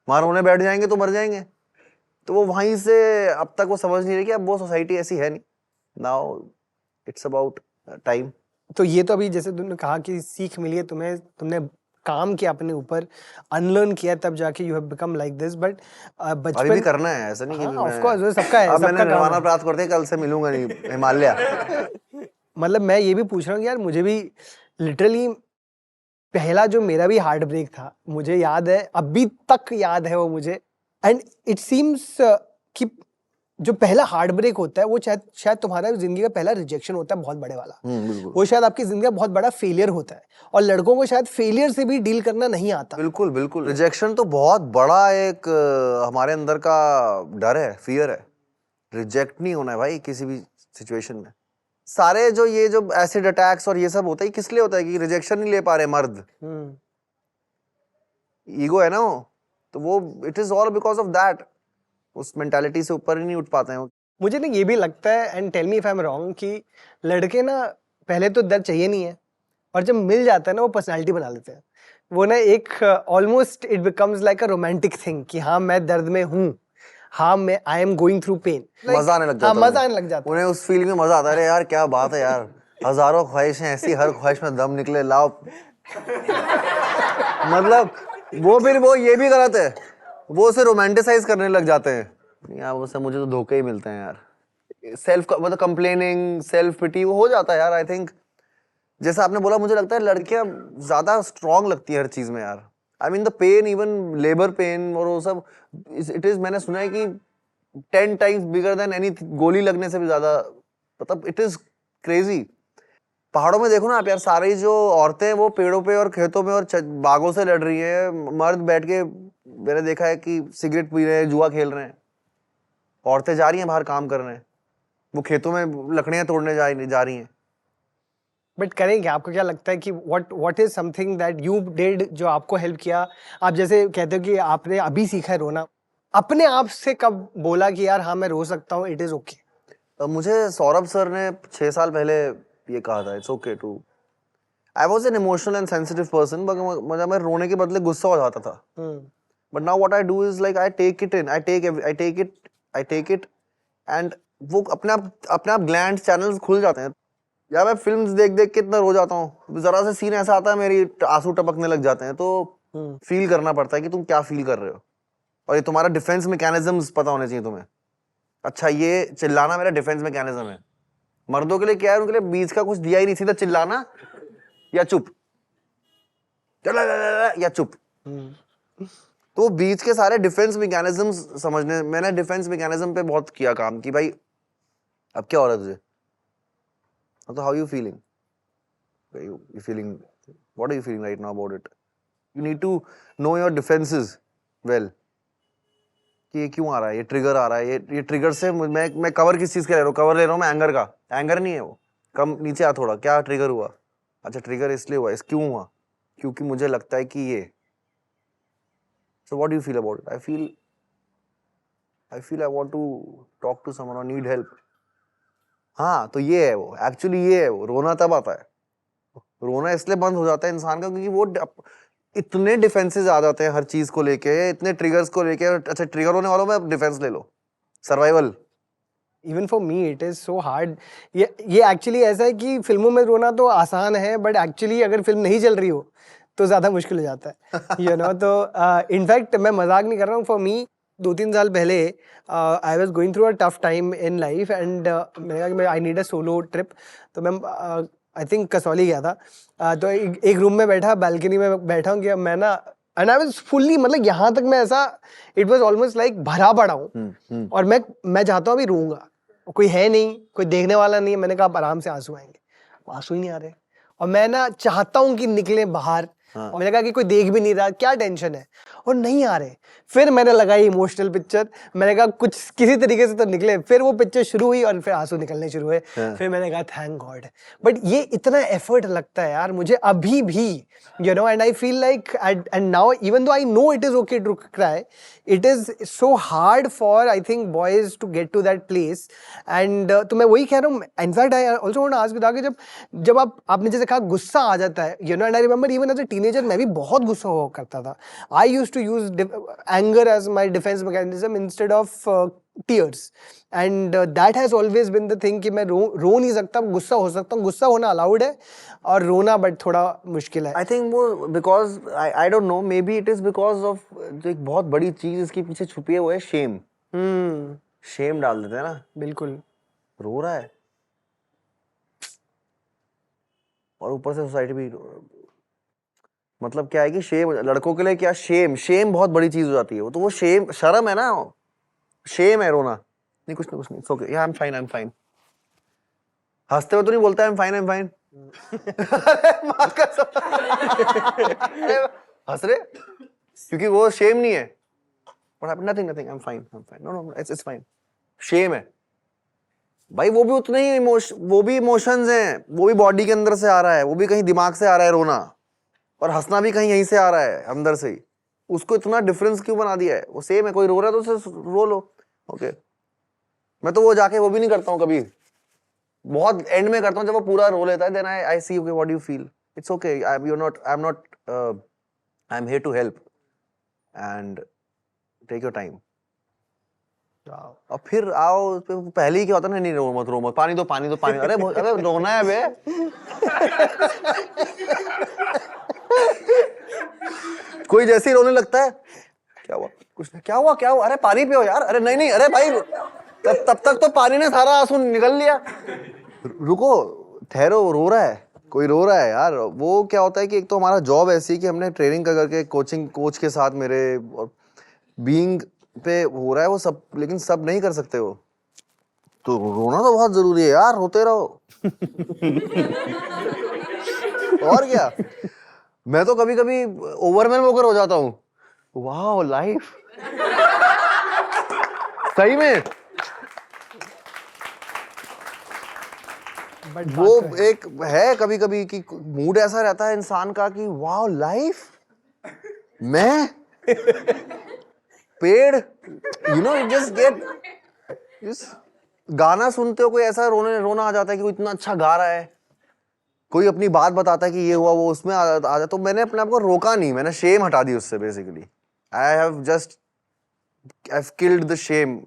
वहां रोने बैठ जाएंगे तो मर जाएंगे। तो वो वहीं से अब तक वो समझ नहीं रहे कि अब वो सोसाइटी ऐसी है नहीं। Now it's about time. तो ये तो अभी जैसे तुमने कहा कि सीख मिली है तुम्हें, तुमने काम किया अपने ऊपर, अनलर्न किया, तब जाके you have become like this. But बचपन अभी भी करना है, ऐसा नहीं कि हाँ, ऑफ कोर्स, वो सबका है, अब सबका मैंने काम निर्वाणा है। प्राप्त करते कल से मिलूंगा नहीं हिमालय। मतलब मैं ये भी पूछ रहा हूँ कि यार मुझे भी लिटरली पहला जो मेरा भी हार्ट ब्रेक था, मुझे याद है, अभी तक याद है वो मुझे। एंड इट सीम्स कि जो पहला हार्ट ब्रेक होता है वो शायद तुम्हारा जिंदगी का पहला रिजेक्शन होता है, बहुत बड़े वाला। बिल्कुल वो शायद आपकी जिंदगी का बहुत बड़ा फेलियर होता है, और लड़कों को शायद फेलियर से भी डील करना नहीं आता। बिल्कुल बिल्कुल। रिजेक्शन तो बहुत बड़ा एक हमारे अंदर का डर है, फियर है। रिजेक्ट नहीं होना है भाई किसी भी सिचुएशन में। सारे जो एसिड अटैक्स और ये सब होता है, किस लिए होता है कि रिजेक्शन नहीं ले पा रहे मर्द। ईगो है ना वो, तो वो it is all because of that. उस मेंटालिटी से ऊपर ही नहीं उठ पाते हैं। मुझे ना ये भी लगता है, and tell me if I am wrong, कि लड़के ना पहले तो दर्द चाहिए नहीं है, और जब मिल जाता है ना वो पर्सनालिटी बना लेते हैं। वो ना एक almost it becomes like a romantic thing कि हाँ मैं दर्द में हूँ, हाँ मैं I am going through pain. मजा आने लग जाता है। मजा आने लग जाता है उन्हें उस फील में मजा आता है। अरे यार क्या बात है यार, हजारों ख्वाहिशें ऐसी, हर ख्वाहिश में दम निकले, लाओ। मतलब वो ये भी गलत है, वो उसे रोमांटिसाइज करने लग जाते हैं। यार उससे मुझे तो धोखे ही मिलते हैं यार। सेल्फ मतलब कंप्लेनिंग, सेल्फ पिटी वो हो जाता है यार। आई थिंक जैसा आपने बोला, मुझे लगता है लड़कियां ज्यादा स्ट्रांग लगती है हर चीज में यार। I mean the pain, even labour pain और वो सब, इट इज, मैंने सुना है कि 10 टाइम्स बिगर देन एनी, गोली लगने से भी ज्यादा। मतलब इट इज क्रेजी। पहाड़ों में देखो ना आप यार, सारी जो औरतें वो पेड़ों पे और खेतों में और बागों से लड़ रही हैं। मर्द बैठ के, मैंने देखा है कि सिगरेट पी रहे हैं, जुआ खेल रहे हैं। औरतें जा रही हैं बाहर काम कर रहे हैं, वो खेतों में लकड़ियां तोड़ने जा रही हैं। बट करेंगे, आपको क्या लगता है कि what is something that you did जो आपको हेल्प किया? आप जैसे कहते हो कि आपने अभी सीखा है रोना, अपने आप से कब बोला कि यार हाँ मैं रो सकता हूँ, इट इज ओके? मुझे सौरभ सर ने 6 साल पहले ये कहा था, it's okay to, I was an emotional and sensitive person, but मैं रोने के बदले गुस्सा हो जाता था। But now what I do is like I take it in, I take it and वो अपने आप ग्लैंड चैनल्स खुल जाते हैं। यार मैं फिल्म्स देख देख के इतना रो जाता हूँ, जरा सा सीन ऐसा आता है मेरी आंसू टपकने लग जाते हैं। तो फील करना पड़ता है कि तुम क्या फील कर रहे हो, और ये तुम्हारा डिफेंस मैकेनिज्म्स पता होने चाहिए तुम्हें। अच्छा ये चिल्लाना मेरा डिफेंस मैकेनिज्म है। मर्दों के लिए क्या है, उनके लिए बीच का कुछ दिया ही नहीं, सीधा चिल्लाना या चुप, या चुप। तो बीच के सारे डिफेंस मैकेनिज्म्स समझने, मैंने डिफेंस मैकेनिज्म पे बहुत किया काम कि भाई अब क्या हो रहा है तुझे, तो how you feeling, you feeling, what are you feeling right now about it? You need to know your defenses well, कि ये क्यों आ रहा है, ये ट्रिगर आ रहा है, ये ट्रिगर से मैं कवर किस चीज का ले रहा हूँ, कवर ले रहा हूँ मैं एंगर का, एंगर नहीं है वो, कम नीचे आ थोड़ा, क्या ट्रिगर हुआ, अच्छा ट्रिगर इसलिए हुआ, इस क्यों हुआ, क्योंकि मुझे लगता है कि ये, so what do you feel about it? I feel I want to talk to someone or need help. हाँ तो ये है वो, एक्चुअली ये है वो। रोना तब आता है, रोना इसलिए बंद हो जाता है इंसान का क्योंकि वो इतने डिफेंसेस आ जाते हैं हर चीज को लेके, इतने ट्रिगर्स को लेके। अच्छा ट्रिगर होने वालों में डिफेंस ले लो, survival, even for me it is so hard. ये एक्चुअली ऐसा है कि फिल्मों में रोना तो आसान है, बट एक्चुअली अगर फिल्म नहीं चल रही हो तो ज्यादा मुश्किल हो जाता है, यू नो। तो इनफैक्ट मैं मजाक नहीं कर रहा हूँ, फॉर मी 2-3 साल पहले I was going through a tough time in life and मैंने कहा कि मैं I need a solo trip. तो मैं आई थिंक कसौली गया था। तो एक रूम में बैठा, बालकनी में बैठा हूँ कि मैं ना, एंड आई वाज फुल्ली, मतलब यहाँ तक मैं ऐसा, इट वाज ऑलमोस्ट लाइक भरा पड़ा हूँ और मैं चाहता हूँ अभी रोऊंगा, कोई है नहीं, कोई देखने वाला नहीं है। मैंने कहा आराम से आंसू आएंगे, आंसू ही नहीं आ रहे और मैं ना चाहता हूँ कि निकले बाहर। और मैंने कहा कि कोई देख भी नहीं रहा, क्या टेंशन है, और नहीं आ रहे। फिर मैंने लगाई इमोशनल पिक्चर, मैंने कहा कुछ किसी तरीके से तो निकले। फिर वो पिक्चर शुरू हुई और फिर आंसू निकलने शुरू हुए। फिर मैंने कहा थैंक गॉड। बट ये इतना एफर्ट लगता है यार मुझे अभी भी, you know, and I feel like and now even though I know it is okay to cry, it is so hard for I think boys to get to that place. And तो मैं वही कह रहा हूँ। In fact I also want to ask कि जब आपने जैसे कहा गुस्सा आ जाता है, you know, and I remember even as a teenager मैं भी बहुत गुस्सा हुआ करता था। I used to use anger as my defense mechanism instead of tears, and that has always been the thing कि मैं रो नहीं सकता, गुस्सा हो सकता हूँ। गुस्सा होना अलाउड है और रोना बट थोड़ा मुश्किल है। आई थिंक वो because I don't know, may be it is because of जो एक बहुत बड़ी चीज इसके पीछे छुपी है वो है शेम। शेम डाल देते हैं ना, बिल्कुल। रो रहा है और ऊपर से सोसाइटी भी, मतलब क्या है कि शेम लड़कों के लिए, क्या शेम बहुत बड़ी चीज हो जाती है। वो तो वो शेम, शर्म है ना, शेम है रोना। नहीं कुछ नहीं, ओके, या आई एम फाइन। हंसते हुए तो नहीं बोलता आई एम फाइन। हंस रहे क्योंकि वो शेम नहीं है, but nothing I am fine, no it's fine. Shame है भाई, वो भी उतने ही वो भी इमोशंस हैं, वो भी बॉडी के अंदर से आ रहा है, वो भी कहीं दिमाग से आ रहा है रोना, और हंसना भी कहीं यहीं से आ रहा है अंदर से ही। उसको इतना डिफरेंस क्यों बना दिया है? वो सेम है, कोई रो रहा है तो उसे रो लो, ओके। मैं तो वो जाके वो भी नहीं करता हूँ कभी, बहुत एंड में करता हूँ जब वो पूरा रो लेता है, then I see okay what do you feel, it's okay, I am here to help and take your time. और फिर आओ, पहले ही क्या होता है ना, नहीं रो मत, पानी दो, अरे रोना है बे। कोई जैसे ही रोने लगता है, क्या हुआ, कुछ नहीं, क्या हुआ, अरे पानी पियो यार, अरे नहीं अरे भाई, तब तक तो पानी ने सारा आंसू निकल लिया। रुको, ठहरो, रो रहा है, कोई रो रहा है यार। वो क्या होता है कि एक तो हमारा जॉब ऐसी है कि हमने ट्रेनिंग करके कोच के साथ मेरे बीइंग पे हो रहा है वो सब, लेकिन सब नहीं कर सकते वो, तो रोना तो बहुत जरूरी है यार, रोते रहो। और क्या, मैं तो कभी कभी ओवरवेल्म होकर हो जाता हूँ, वाह लाइफ, सही में। वो एक है कभी कभी कि मूड ऐसा रहता है इंसान का कि वाह लाइफ, मैं पेड़, यू नो, जस्ट गेट, गाना सुनते हो कोई ऐसा रोना आ जाता है कि कोई इतना अच्छा गा रहा है, कोई अपनी बात बताता है कि ये हुआ वो उसमें आ जाता। तो मैंने अपने आप को रोका नहीं, मैंने शेम हटा दी उससे। Basically I have killed the shame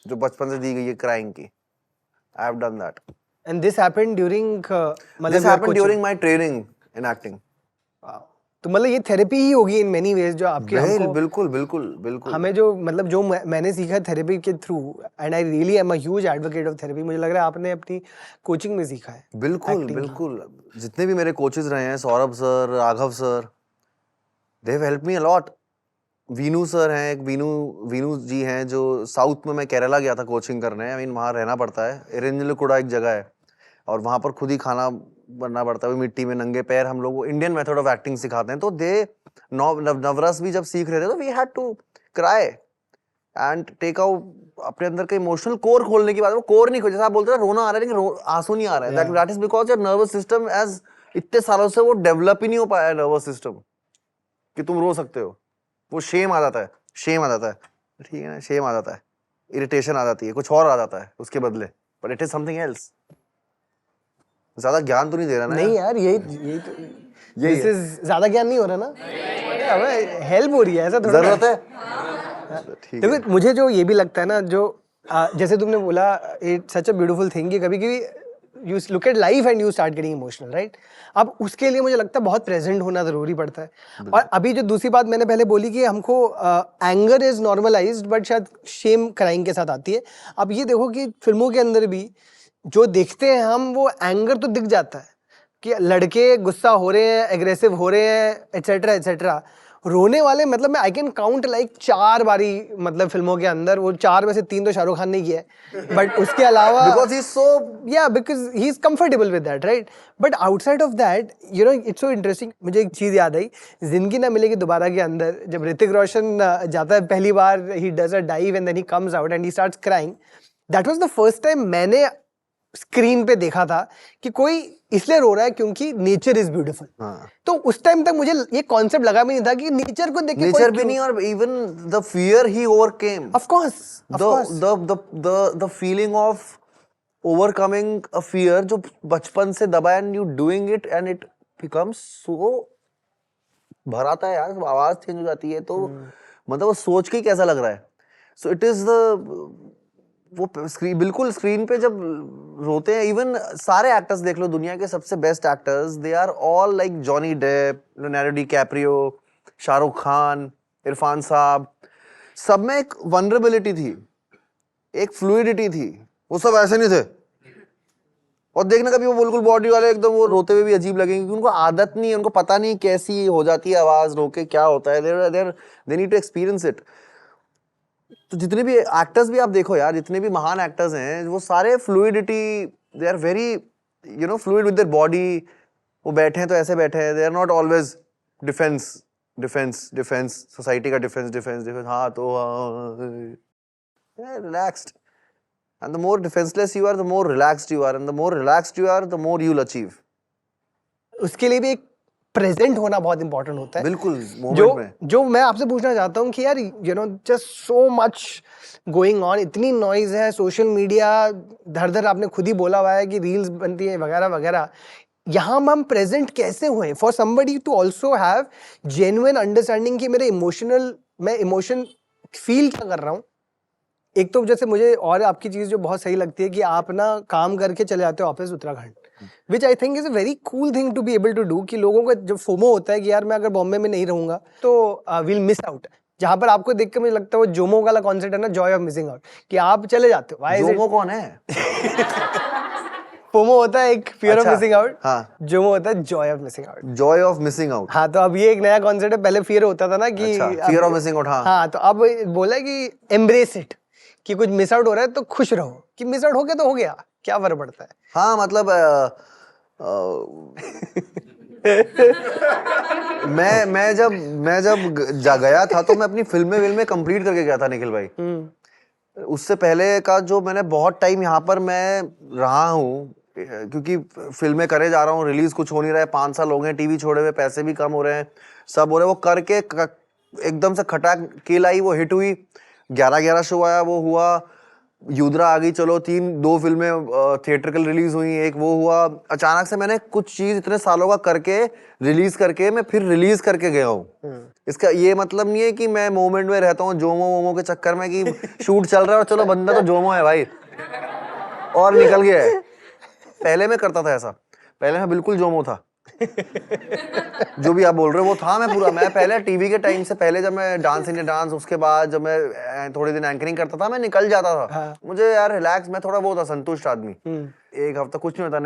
जो बचपन से दी गई है क्राइंग की। I have done that. And this happened during my training in acting. तो मतलब ये थेरेपी ही होगी इन मेनी वेज जो आपके हमको, बिल्कुल हमें जो मतलब जो मैंने सीखा थेरेपी के through, and I really am a huge advocate of therapy. मुझे लग रहा है आपने अपनी कोचिंग में सीखा है। बिल्कुल जितने भी मेरे कोचेस रहे हैं, Saurabh sir, Raghav sir, they have helped me a lot. Vinu sir हैं, एक वीनू जी हैं जो साउथ में, मैं केरला गया था कोचिंग करने, आई मीन वहाँ रहना पड़ता है, इरिंजलकुड़ा एक जगह है, और वहाँ पर खुद ही खाना बनना पड़ता है, मिट्टी में नंगे पैर हम लोग इंडियन मेथड ऑफ एक्टिंग सिखाते हैं। तो नवरस भी जब सीख रहे थे तो we had to cry and take out अपने अंदर का इमोशनल कोर खोलने की बात। वो कोर नहीं, जैसा आप बोलते हैं रोना आ रहा है लेकिन आंसू नहीं आ रहा है, that is because your nervous system as इतने सालों से वो डेवलप ही नहीं हो पाया नर्वस सिस्टम कि तुम रो सकते हो। वो शेम आ जाता है, ठीक है ना, शेम आ जाता है, इरिटेशन आ जाती है, कुछ और आ जाता है उसके बदले, but it is something else. ज्यादा ज्ञान तो नहीं दे रहा ना? नहीं यार, यही दिस इज ज्यादा ज्ञान नहीं हो रहा ना, हमें हेल्प हो रही है, ऐसा थोड़ा जरूरत है। देखो मुझे जो ये भी लगता है ना, जो जैसे तुमने बोला, it's such a beautiful thing कि कभी-कभी you look at life and you start getting emotional, right? अब उसके लिए मुझे लगता है बहुत प्रेजेंट होना ज़रूरी पड़ता है। और अभी जो दूसरी बात मैंने पहले बोली कि हमको एंगर इज़ नॉर्मलाइज्ड, बट शायद शेम क्राइम के साथ आती है। अब ये देखो कि फिल्मों के अंदर भी जो देखते हैं हम, वो एंगर तो दिख जाता है कि लड़के गुस्सा हो रहे हैं, एग्रेसिव हो रहे हैं, एटसेट्रा एटसेट्रा। रोने वाले मतलब मैं आई कैन काउंट लाइक 4 बारी, मतलब फिल्मों के अंदर वो 4 में से 3 तो शाहरुख खान ने किया है, बट उसके अलावा because he so because he is comfortable with that, right? But outside of that, you know, it's so interesting. मुझे एक चीज याद आई, जिंदगी ना मिलेगी दोबारा के अंदर, जब ऋतिक रोशन जाता है पहली बार, he does a dive and then he comes out and he starts crying. That was the first time मैंने स्क्रीन पे देखा था कि कोई इसलिए रो रहा है क्योंकि नेचर इज ब्यूटीफुल। तो उस टाइम तक मुझे ये कॉन्सेप्ट लगा भी नहीं था कि नेचर को देख के नेचर भी नहीं, और even the fear he overcame, of course the feeling of overcoming a fear जो बचपन से दबा, and you doing it and it becomes so भर आता है यार, आवाज चेंज हो जाती है। तो मतलब वो सोच के ही कैसा लग रहा है। सो इट इज द वो बिल्कुल स्क्रीन पे जब रोते हैं, इवन सारे एक्टर्स देख लो, दुनिया के सबसे best actors, they are all like Johnny Depp, Leonardo DiCaprio, Shahrukh Khan, Irfan sahab, सब में एक वनरेबिलिटी थी, एक फ्लूइडिटी थी। वो सब ऐसे नहीं थे। और देखना कभी वो बिल्कुल बॉडी वाले एकदम वो रोते हुए भी अजीब लगेंगे, क्योंकि उनको आदत नहीं है, उनको पता नहीं कैसी हो जाती है आवाज, रोके क्या होता है। They need to experience it. तो जितने भी एक्टर्स भी आप देखो यार, जितने भी महान एक्टर्स हैं, वो सारे fluidity, they are very you know fluid with their body. वो बैठे हैं तो ऐसे बैठे हैं, they are not always defence society का डिफेंस। हाँ तो relaxed, and the more defenseless you are, the more relaxed you are, and the more relaxed you are, the more you'll achieve. उसके लिए भी एक प्रेजेंट होना बहुत इंपॉर्टेंट होता है। बिल्कुल जो मोमेंट में। जो मैं आपसे पूछना चाहता हूँ कि यार, you know, just so much going on, इतनी नॉइज है, सोशल मीडिया धर धर, आपने खुद ही बोला हुआ है कि रील्स बनती है वगैरह वगैरह। यहाँ हम प्रेजेंट कैसे हुए for somebody to also have genuine understanding कि मेरे मैं इमोशन फील क्या कर रहा हूँ। एक तो जैसे मुझे और आपकी चीज जो बहुत सही लगती है कि आप ना काम करके चले जाते हो office Uttarakhand, which I think is a very cool thing to be able to do. कि लोगों का जब फोमो होता है कि यार मैं अगर बॉम्बे में नहीं रहूंगा तो विल मिस आउट, जहां पर आपको देख के मुझे लगता है वो जोमो वाला कॉन्सेप्ट है ना, जॉय ऑफ मिसिंग आउट, कि आप चले जाते हो। जोमो कौन है? फोमो होता है एक फियर ऑफ अच्छा, मिसिंग आउट, हाँ। जोमो होता है Joy of missing out. Joy of missing out, हाँ, तो अब ये एक नया कॉन्सेप्ट है। पहले फियर होता था ना कि फियर ऑफ मिसिंग आउट। हाँ, तो अब बोला है कि एम्ब्रेस इट, कि कुछ मिस आउट हो रहा है तो खुश रहो कि मिस आउट हो गया तो हो गया, क्या फर्क पड़ता है। हाँ मतलब मैं जब गया था तो मैं अपनी फिल्में कंप्लीट करके गया था निखिल भाई। उससे पहले का जो मैंने बहुत टाइम यहाँ पर मैं रहा हूँ, क्योंकि फिल्में करे जा रहा हूँ, रिलीज कुछ हो नहीं रहा है, 5 साल हो गए टीवी छोड़े हुए, पैसे भी कम हो रहे हैं, सब हो रहे हैं। वो करके एकदम से खटाक केल आई, वो हिट हुई, 11 शो आया, वो हुआ, युद्रा आ गई, चलो 2 फिल्में थिएट्रिकल रिलीज हुई, एक वो हुआ। अचानक से मैंने कुछ चीज इतने सालों का करके रिलीज करके मैं फिर रिलीज करके गया हूँ। इसका ये मतलब नहीं है कि मैं मोमेंट में रहता हूँ जोमो के चक्कर में कि शूट चल रहा है और चलो बंदा तो जोमो है भाई और निकल गया है। पहले मैं करता था ऐसा, पहले मैं बिल्कुल जोमो था। जो भी आप बोल रहे हो वो था मैं पहले टीवी के टाइम से पहले, जब मैं डांस इंडिया डांस, उसके बाद जब मैं थोड़े दिन एंकरिंग करता था, मैं निकल जाता था। हाँ। मुझे यार रिलैक्स, मैं थोड़ा वो था संतुष्ट आदमी। एक हफ्ता कुछ नहीं होता,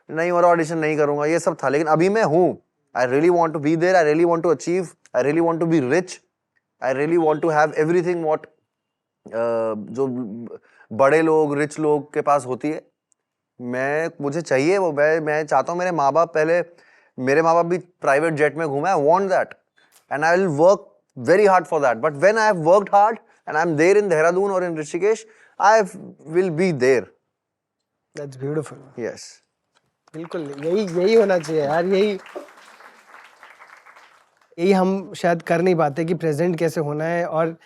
नहीं और ऑडिशन नहीं करूंगा, ये सब था। लेकिन अभी मैं हूँ, I really want to be there, I really want to achieve, I really want to be rich, I really want to have everything what जो बड़े लोग, रिच लोग के पास होती है। मुझे चाहिए वो। मैं चाहता हूँ मेरे माँ बाप भी प्राइवेट जेट में घूमे। I want that and I will work very hard for that. But when I have worked hard and I am there in Dehradun और in Rishikesh, I will be there. That's beautiful. Yes, बिल्कुल यही होना चाहिए यार। यही हम शायद कर नहीं पाते कि प्रेजेंट कैसे होना है, और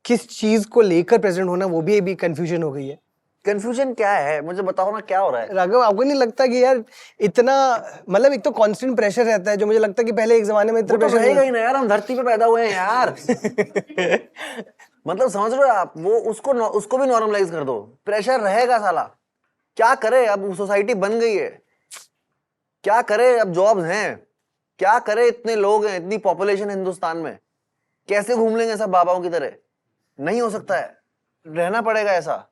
किस चीज को लेकर प्रेजेंट होना, वो भी अभी कंफ्यूजन हो गई है। कंफ्यूजन क्या है मुझे बताओ ना, क्या हो रहा है? राघव, आपको नहीं लगता कि यार इतना, मतलब एक तो कांस्टेंट प्रेशर रहता है, जो मुझे लगता है कि पहले एक जमाने में इतना प्रेशर रहेगा ही ना यार, हम धरती पे पैदा हुए हैं यार। मतलब समझ रहे हो आप, वो उसको भी नॉर्मलाइज कर दो, प्रेशर रहेगा साला, क्या करे, अब सोसाइटी बन गई है, क्या करे, अब जॉब्स हैं, क्या करे, इतने लोग हैं, इतनी पॉपुलेशन हिंदुस्तान में, कैसे घूम लेंगे सब बाबाओं की तरह, नहीं हो सकता है, रहना पड़ेगा ऐसा,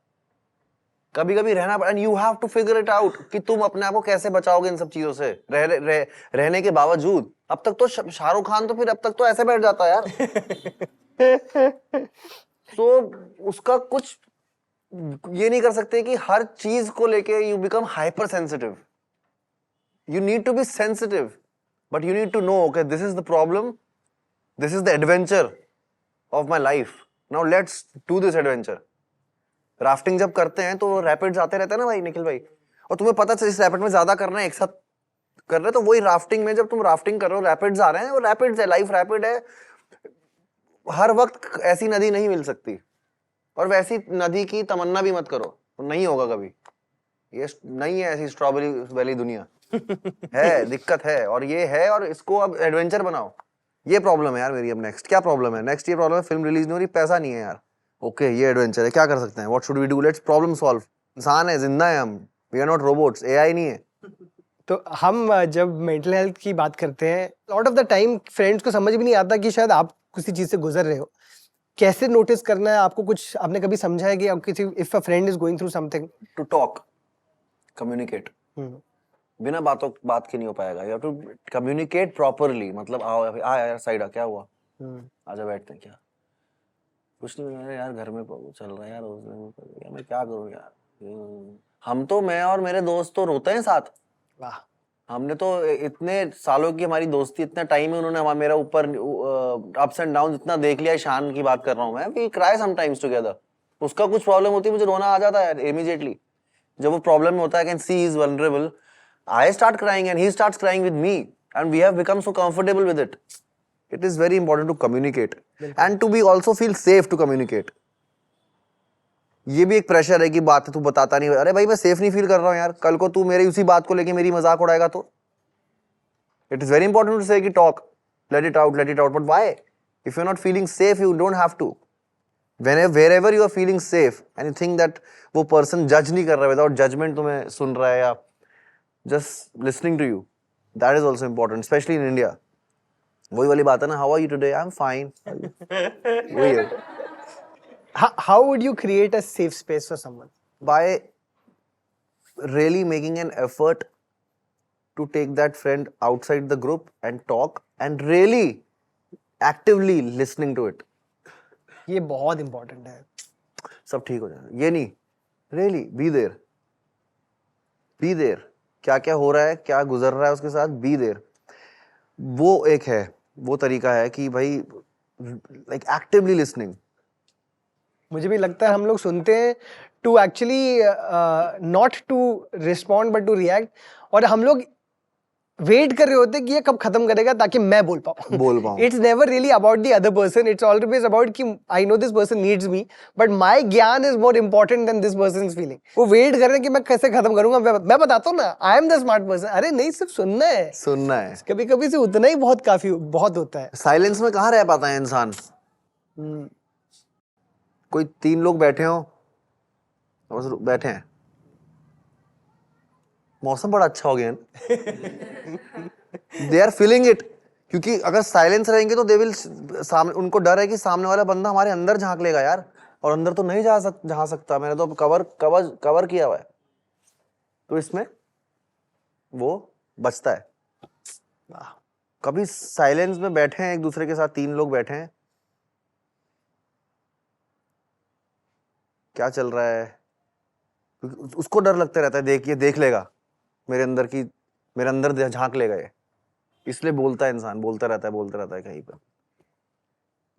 कभी कभी रहना पड़ेगा, you have to figure it out कि तुम अपने आप को कैसे बचाओगे इन सब चीजों से रहने के बावजूद। अब तक तो शाहरुख खान तो फिर अब तक तो ऐसे बैठ जाता है यार। तो उसका कुछ ये नहीं कर सकते कि हर चीज को लेके you become hyper sensitive, you need to be sensitive, but you need to know, okay, this is the problem, this is the adventure of my life, now let's do this adventure। Rafting जब करते हैं तो rapids आते रहते हैं ना भाई निखिल भाई, और तुम्हें पता चल इस रैपिड में ज्यादा करना है, एक साथ कर रहे, तो वही राफ्टिंग में जब तुम राफ्टिंग कर रहे हो, रैपिड्स आ रहे हैं, वो रैपिड्स है, लाइफ रैपिड है, हर वक्त ऐसी नदी नहीं मिल सकती, और वैसी नदी की तमन्ना भी मत करो, नहीं होगा कभी, ये नहीं है ऐसी स्ट्रॉबेरी वैली दुनिया। है, दिक्कत है, और ये है, और इसको अब एडवेंचर बनाओ, ये प्रॉब्लम है यार मेरी। अब नेक्स्ट क्या प्रॉब्लम है, नेक्स्ट ये प्रॉब्लम है, फिल्म रिलीज नहीं हो रही, पैसा नहीं है यार, ओके ये एडवेंचर है, क्या कर सकते हैं, what should we do, let's problem solve, इंसान है, जिंदा है हम, we are not robots, AI नहीं है। तो हम जब मेंटल हेल्थ की बात करते हैं, lot of the time friends को समझ भी नहीं आता कि शायद आप किसी चीज से गुजर रहे हो, कैसे नोटिस करना है आपको, कुछ आपने कभी समझा है कि आप किसी, if a friend is going through something, to talk, communicate, बिना बात के नहीं हो पाएगा, you have to communicate properly, मतलब आओ यार साइड आ, क्या हुआ, आजा बैठते हैं, क्या कुछ नहीं, अरे यार घर में चल रहा है यार, मैं क्या करूं यार, हम तो, मैं और मेरे दोस्त तो रोते हैं साथ, वाह, हमने तो इतने सालों की हमारी दोस्ती, इतना टाइम है, उन्होंने मेरा ऊपर अप्स एंड डाउन इतना देख लिया, शान की बात कर रहा हूँ मैं, वी क्राई समटाइम्स टुगेदर, उसका कुछ प्रॉब्लम होती है मुझे रोना आ जाता है इमीडिएटली, जब वो प्रॉब्लम में होता है, can see he is vulnerable, I start crying and he starts crying with me, and we have become so comfortable with it. It is very important to communicate and to be also feel safe to communicate. ये भी एक pressure है कि बात तू बताता नहीं, अरे भाई मैं सेफ नहीं फील कर रहा हूँ यार, कल को तू मेरी उसी बात को लेके मेरी मजाक उड़ाएगा तो। It is very important to say कि talk, let it out, but why? If you're not feeling safe, you don't have to. Wherever you are feeling safe and you think that वो person judge नहीं कर रहा है, without judgment तुम्हें सुन रहा है, या just listening to you, that is also important, especially in India. वही वाली बात है ना, how are you today? I'm fine. वही है. How would you create a safe space for someone? By really making an effort to take that friend outside the group and talk and really actively listening to it. ये बहुत important है। सब ठीक हो जाएगा, ये नहीं, really be there, be there. क्या क्या हो रहा है, क्या गुजर रहा है उसके साथ, बी देयर, वो एक है, वो तरीका है कि भाई लाइक एक्टिवली लिसनिंग। मुझे भी लगता है हम लोग सुनते हैं to actually not to respond but to react, और हम लोग वेट कर रहे होते कि ये कब खत्म करेगा ताकि मैं बोल पाऊं। It's never really about the other person, it's always about कि I know this person needs me, but my ज्ञान is more important than this person's feeling. वो वेट कर रहे हैं कि मैं कैसे खत्म करूंगा, मैं बताता हूँ ना, I am the smart person. अरे नहीं, सिर्फ सुनना है, कभी कभी से उतना ही बहुत काफी बहुत होता है। साइलेंस में कहाँ रह पाता है इंसान। कोई 3 लोग बैठे हो, बस बैठे हैं, मौसम बड़ा अच्छा हो गया दे आर फीलिंग इट, क्योंकि अगर साइलेंस रहेंगे तो दे विल, सामने उनको डर है कि सामने वाला बंदा हमारे अंदर झांक लेगा यार, और अंदर तो नहीं जा सकता, मैंने तो कवर किया हुआ है, तो इसमें वो बचता है। कभी साइलेंस में बैठे हैं एक दूसरे के साथ, 3 लोग बैठे हैं, क्या चल रहा है, उसको डर लगता रहता है, देख लेगा मेरे अंदर झांक लेगा ये, इसलिए बोलता है इंसान, बोलता रहता है कहीं पर।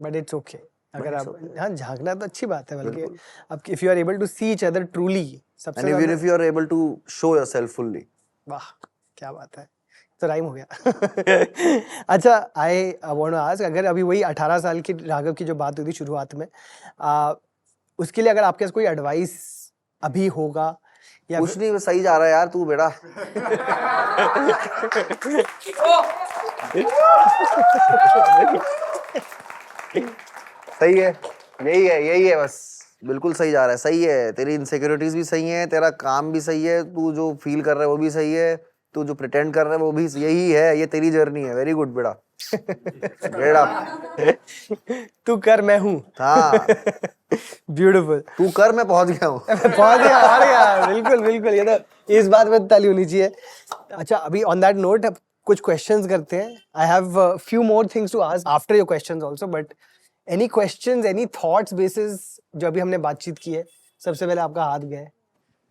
बट इट्स ओके, अगर आप हाँ झांकना तो अच्छी बात है, बल्कि अब if you are able to see each other truly, सबसे and even if you are able to show yourself fully. वाह क्या बात है, तो राइम हो गया। अच्छा, आई वांट टू आस्क, अगर अभी वही 18 साल की राघव की जो बात हुई थी शुरुआत में, उसके लिए अगर आपके पास कोई एडवाइस अभी होगा, या कुछ नहीं, सही जा रहा है यार तू बेटा। सही है, यही है बस, बिल्कुल सही जा रहा है, सही है, तेरी इनसिक्योरिटीज भी सही है, तेरा काम भी सही है, तू जो फील कर रहा है वो भी सही है, तू जो प्रिटेंड कर रहा है वो भी यही है, ये तेरी जर्नी है। वेरी गुड बेटा, ग्रेट अप। तू कर मैं हूँ। हाँ, ब्यूटीफुल। तू कर मैं पहुंच गया हूँ। बहुत ही और गया, बिल्कुल बिल्कुल, ये तो इस बात में ताली होनी चाहिए। अच्छा, अभी ऑन दैट नोट कुछ क्वेश्चंस करते हैं। I have few more things to ask after your questions also, but any questions, any thoughts basis जो अभी हमने बातचीत की है? सबसे पहले आपका हाथ गया है।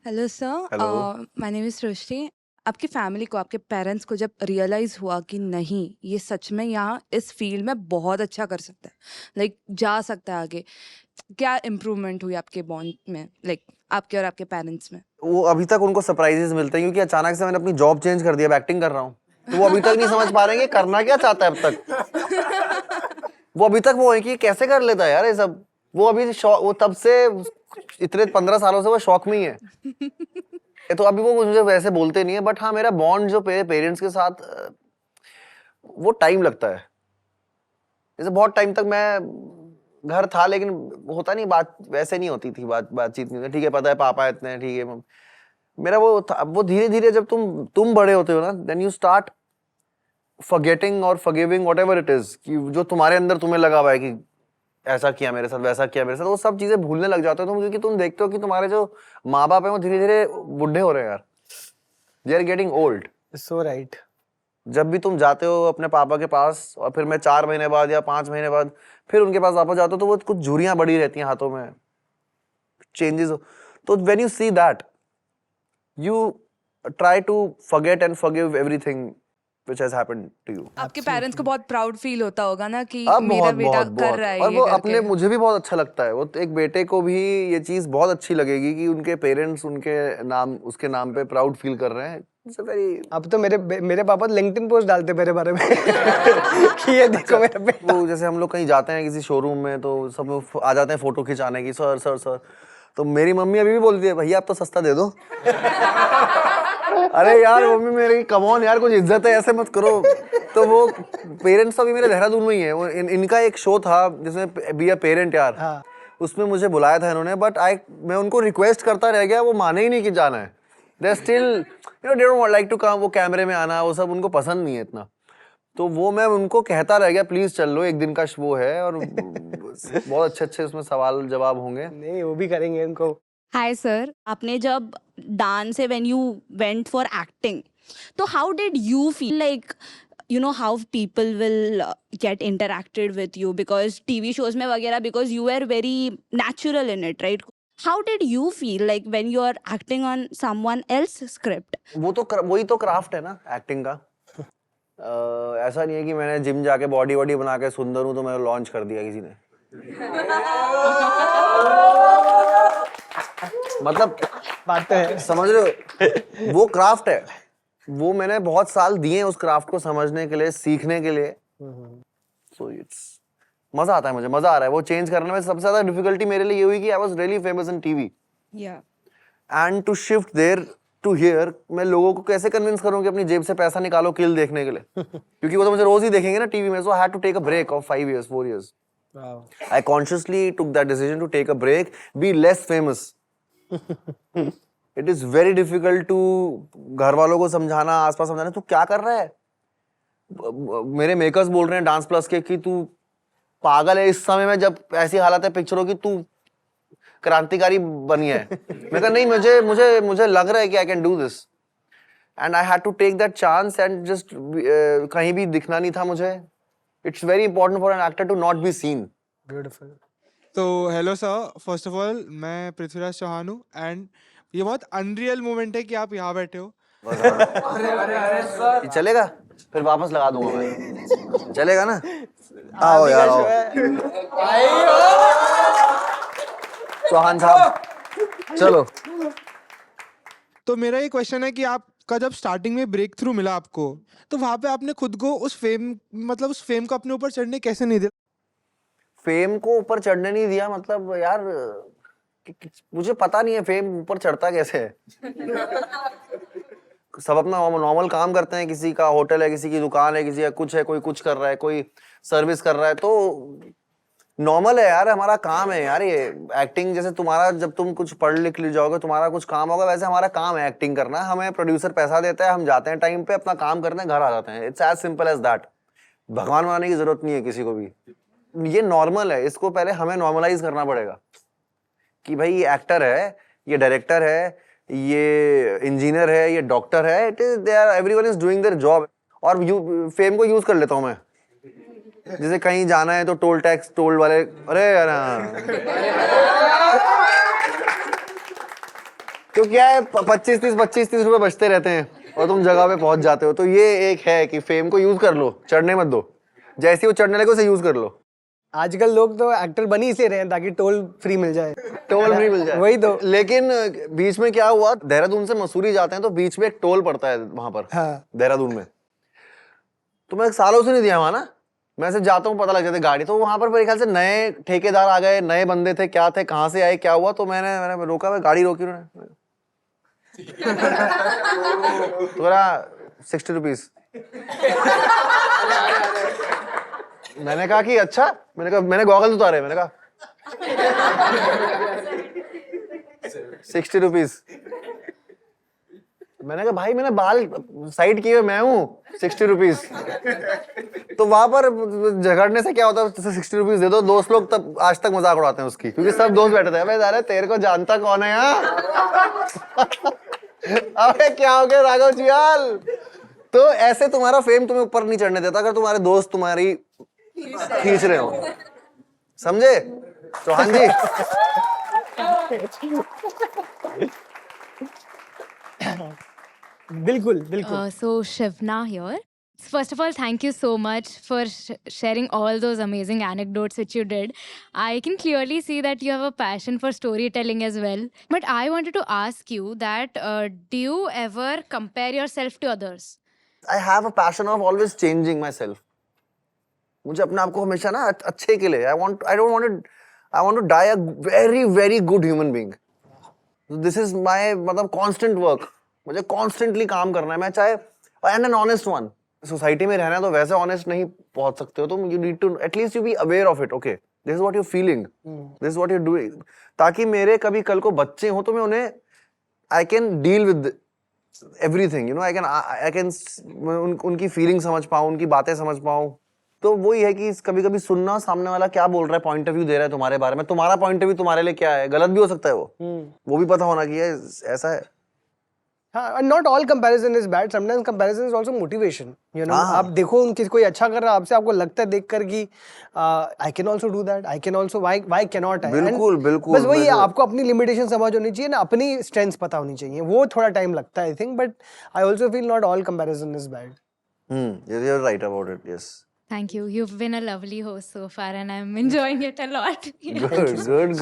Hello sir, Hello. My name is Srishti. आपकी फैमिली को, आपके पेरेंट्स को जब रियलाइज हुआ कि नहीं ये सच में यहाँ इस फील्ड में बहुत अच्छा कर सकता है, लाइक जा सकता है आगे, क्या इम्प्रूवमेंट हुई आपके बॉन्ड में, लाइक आपके और आपके पेरेंट्स में? वो अभी तक उनको सरप्राइजेस मिलते हैं क्योंकि अचानक से मैंने अपनी जॉब चेंज कर दिया, अब एक्टिंग कर रहा हूँ, तो वो अभी तक नहीं समझ पा रहे हैं कि करना क्या चाहता है अब तक। वो अभी तक वो है कि कैसे कर लेता है यार ये सब। वो अभी वो तब से इतने 15 सालों से वो शौक में ही है। तो अभी वो मुझे वैसे बोलते नहीं है, बट हाँ मेरा बॉन्ड जो पेरेंट्स के साथ वो टाइम लगता है। जैसे बहुत टाइम तक मैं घर था, लेकिन होता नहीं, बात वैसे नहीं होती थी, बातचीत नहीं होती। ठीक है, पता है पापा इतने हैं, ठीक है। मेरा वो था, वो धीरे धीरे जब तुम बड़े होते हो ना, देन यू स्टार्ट फॉरगेटिंग और फॉरगिविंग व्हाटएवर इट इज, कि जो तुम्हारे अंदर तुम्हें लगा हुआ है कि ऐसा किया मेरे साथ, वैसा किया मेरे साथ, वो सब चीजें भूलने लग जाते हो तुम, क्योंकि तुम देखते हो कि तुम्हारे जो माँ बाप है वो धीरे धीरे बूढ़े हो रहे हैं यार, they are getting old. So right. जब भी तुम जाते हो अपने पापा के पास, और फिर मैं 4 महीने बाद या 5 महीने बाद फिर उनके पास वापस जाता हूँ, तो वो कुछ झुर्रियां बड़ी रहती हैं हाथों में, चेंजेस। तो when you see that, you try to forget and forgive everything which has happened to you. आपके पेरेंट्स को बहुत प्राउड फील होता होगा ना कि अब मेरा बहुत बेटा बहुत कर बहुत, रहा है और ये वो करके। अपने, मुझे भी बहुत अच्छा लगता है, वो एक बेटे को भी ये चीज बहुत अच्छी लगेगी कि उनके पेरेंट्स उनके नाम, उसके नाम पे प्राउड फील कर रहे हैं। इट्स वेरी, अब तो मेरे पापा लिंक्डइन पोस्ट डालते मेरे बारे में कि ये देखो मेरा बेटा। वो जैसे हम लोग कहीं जाते हैं किसी शोरूम में, तो सब लोग आ जाते हैं फोटो खिंचाने की, सर सर सर, तो मेरी मम्मी अभी भी बोलती है भैया आप तो सस्ता दे दो। अरे यार मम्मी मेरी, कम ऑन यार, कुछ इज्जत है, ऐसे मत करो। तो वो पेरेंट्स अभी मेरे देहरादून में ही है, वो इनका एक शो था जिसमें बी अ पेरेंट यार, हाँ। उसमें मुझे बुलाया था इन्होंने, बट मैं उनको रिक्वेस्ट करता रह गया, वो माने ही नहीं कि जाना है। They still you know they don't like to come, वो कैमरे में आना वो सब उनको पसंद नहीं है इतना। तो वो मैं उनको कहता रह गया प्लीज चल लो, एक दिन का वो है, और बहुत अच्छे अच्छे उसमें सवाल जवाब होंगे। नहीं, वो भी करेंगे उनको। हाय सर, आपने जब डांस से when you went for acting, तो how did you feel, like you know how people will get interacted with you, because TV shows में वगैरह, because you were very natural in it, right? How did you feel like when you are acting on someone else's script? वही तो craft है ना acting का। ऐसा नहीं है कि मैंने जिम जाके बॉडी वॉडी बना के सुंदर हूं तो मैंने लॉन्च कर दिया किसी ने। मतलब बात तो है। समझ रहे हो, वो क्राफ्ट है, वो मैंने बहुत साल दिए उस क्राफ्ट को समझने के लिए, सीखने के लिए। सो इट्स मजा आता है, मुझे मजा आ रहा है वो चेंज करने में। सबसे ज्यादा डिफिकल्टी मेरे लिए ये हुई कि I was really famous in TV, Yeah. And to shift there to here, मैं लोगों को कैसे कन्विंस करूं कि अपनी जेब से पैसा निकालो किल देखने के लिए, क्योंकि वो तो मुझे रोज ही देखेंगे ना टीवी में। So I had to take a break of 5 years 4 years. I consciously took that decision to take a break, be less famous. It is very difficult to घर वालों को समझाना, आसपास समझाना, तू क्या कर रहा है। मेरे मेकर्स बोल रहे हैं डांस प्लस के कि तू पागल है, इस समय में जब ऐसी हालत है पिक्चरों की, तू क्रांतिकारी बनी है। मैं कहा नहीं, मुझे लग रहा है कि I can do this, and I had to take that chance, and just कहीं भी दिखना नहीं था मुझे। It's very important for an actor to not be seen. Beautiful. तो hello sir, first of all मैं पृथ्वीराज चौहान हूँ, एंड ये बहुत अनरियल मोमेंट है कि आप यहाँ बैठे हो। ये चलेगा, फिर वापस लगा दूंगा मैं। चलेगा ना? आओ यार आओ। चौहान साहब चलो। तो मेरा ये क्वेश्चन है कि आपका जब स्टार्टिंग में ब्रेक थ्रू मिला आपको, तो वहाँ पे आपने खुद को उस फेम को अपने ऊपर चढ़ने कैसे नहीं दिया? फेम को ऊपर चढ़ने नहीं दिया, मतलब यार मुझे पता नहीं है फेम ऊपर चढ़ता कैसे है। सब अपना नॉर्मल काम करते हैं, किसी का होटल है, किसी की दुकान है, किसी का कुछ है, कोई कुछ कर रहा है, कोई सर्विस कर रहा है, तो नॉर्मल है यार, हमारा काम है यार ये एक्टिंग। जैसे तुम्हारा जब तुम कुछ पढ़ लिख जाओगे तुम्हारा कुछ काम होगा, वैसे हमारा काम है एक्टिंग करना। हमें प्रोड्यूसर पैसा देता है, हम जाते हैं टाइम पे, अपना काम करते हैं, घर आ जाते हैं। It's as simple as that. भगवान बनाने की जरूरत नहीं है किसी को भी, ये नॉर्मल है। इसको पहले हमें नॉर्मलाइज करना पड़ेगा कि भाई ये एक्टर है, ये डायरेक्टर है, ये इंजीनियर है, ये डॉक्टर है। It is they are everyone is doing their job. और फेम को यूज कर लेता हूँ मैं, जैसे कहीं जाना है तो टोल टैक्स, टोल वाले, अरे यार तो क्या है 25-30 रुपए बचते रहते हैं और तुम जगह पे पहुंच जाते हो। तो ये एक है कि फेम को यूज कर लो, चढ़ने मत दो। जैसे वो चढ़ने लगे उसे यूज कर लो। आजकल लोग तो एक्टर बन ही इसलिए रहे हैं ताकि टोल फ्री मिल जाए। टोल फ्री मिल जाए, वही तो। लेकिन बीच में क्या हुआ, देहरादून से मसूरी जाते हैं तो बीच में एक टोल पड़ता है वहां पर, हाँ। देहरादून में। तो मैं सालों से नहीं दिया वहां ना, मैं सिर्फ जाता हूँ, पता लग जाता है गाड़ी। तो वहां पर मेरे ख्याल से नए ठेकेदार आ गए, नए बंदे थे, क्या थे, कहाँ से आए, क्या हुआ। तो मैंने रोका, मैं गाड़ी रोकी उन्होंने। तो मेरा 60 रुपीज। मैंने कहा कि अच्छा, मैंने गॉगल्स उतारे, मैंने कहा 60 रुपीज। मैंने कहा भाई मैंने बाल साइड किए, मैं हूँ, 60 रुपीज। तो वहां पर झगड़ने से क्या होता है, 60 रुपीज दे दो। दोस्त लोग तब आज तक मजाक उड़ाते हैं उसकी, क्योंकि सब दोस्त बैठे थे, अबे यार तेरे को जानता कौन है यहाँ। अबे क्या हो गया राघव चियाल। तो ऐसे तुम्हारा फेम तुम्हें ऊपर नहीं चढ़ने देता अगर तुम्हारे दोस्त तुम्हारी खींच रहे हो, समझे चौहान जी। बिल्कुल बिल्कुल। So Shivna here. First of all, thank you so much for sharing all those amazing anecdotes which you did. I can clearly see that you have a passion for storytelling as well. But I wanted to ask you that do you ever compare yourself to others? I have a passion of always changing myself. मुझे अपने आप को हमेशा ना अच्छे के लिए, I want to die a very very good human being. This is my मतलब constant work. मुझे constantly काम करना है, मैं चाहे and an honest one. Society में रहना है तो वैसे ऑनेस्ट नहीं पहुंच सकते हो तुम। You need to at least you be aware of it. Okay, this is what you feeling, this is what you doing, ताकि मेरे कभी कल को बच्चे हो तो मैं उन्हें I can deal with everything, you know, I can उनकी फीलिंग समझ पाऊं, उनकी बातें समझ पाऊं। तो वही है कि कभी कभी सुनना सामने वाला क्या बोल रहा है, पॉइंट ऑफ व्यू दे रहा है तुम्हारे बारे में, तुम्हारा पॉइंट ऑफ व्यू तुम्हारे लिए क्या है, गलत भी हो सकता है वो भी पता होना कि ऐसा है। हाँ, not all comparison is bad. Sometimes comparison is also motivation. You know, हाँ। आप देखो उनकी कोई अच्छा कर रहा है आपसे, आपको लगता है देखकर कि I can also do that. I can also why cannot I? बिल्कुल, And बिल्कुल, बस वही है, बिल्कुल। आपको अपनी लिमिटेशन समझ होनी चाहिए ना, अपनी स्ट्रेंथ्स पता होनी चाहिए। वो थोड़ा टाइम लगता है I think, but I also feel not all comparison is bad. You're right about it. Yes. Thank you. You've been a lovely host so far, and I'm enjoying it a lot. Good.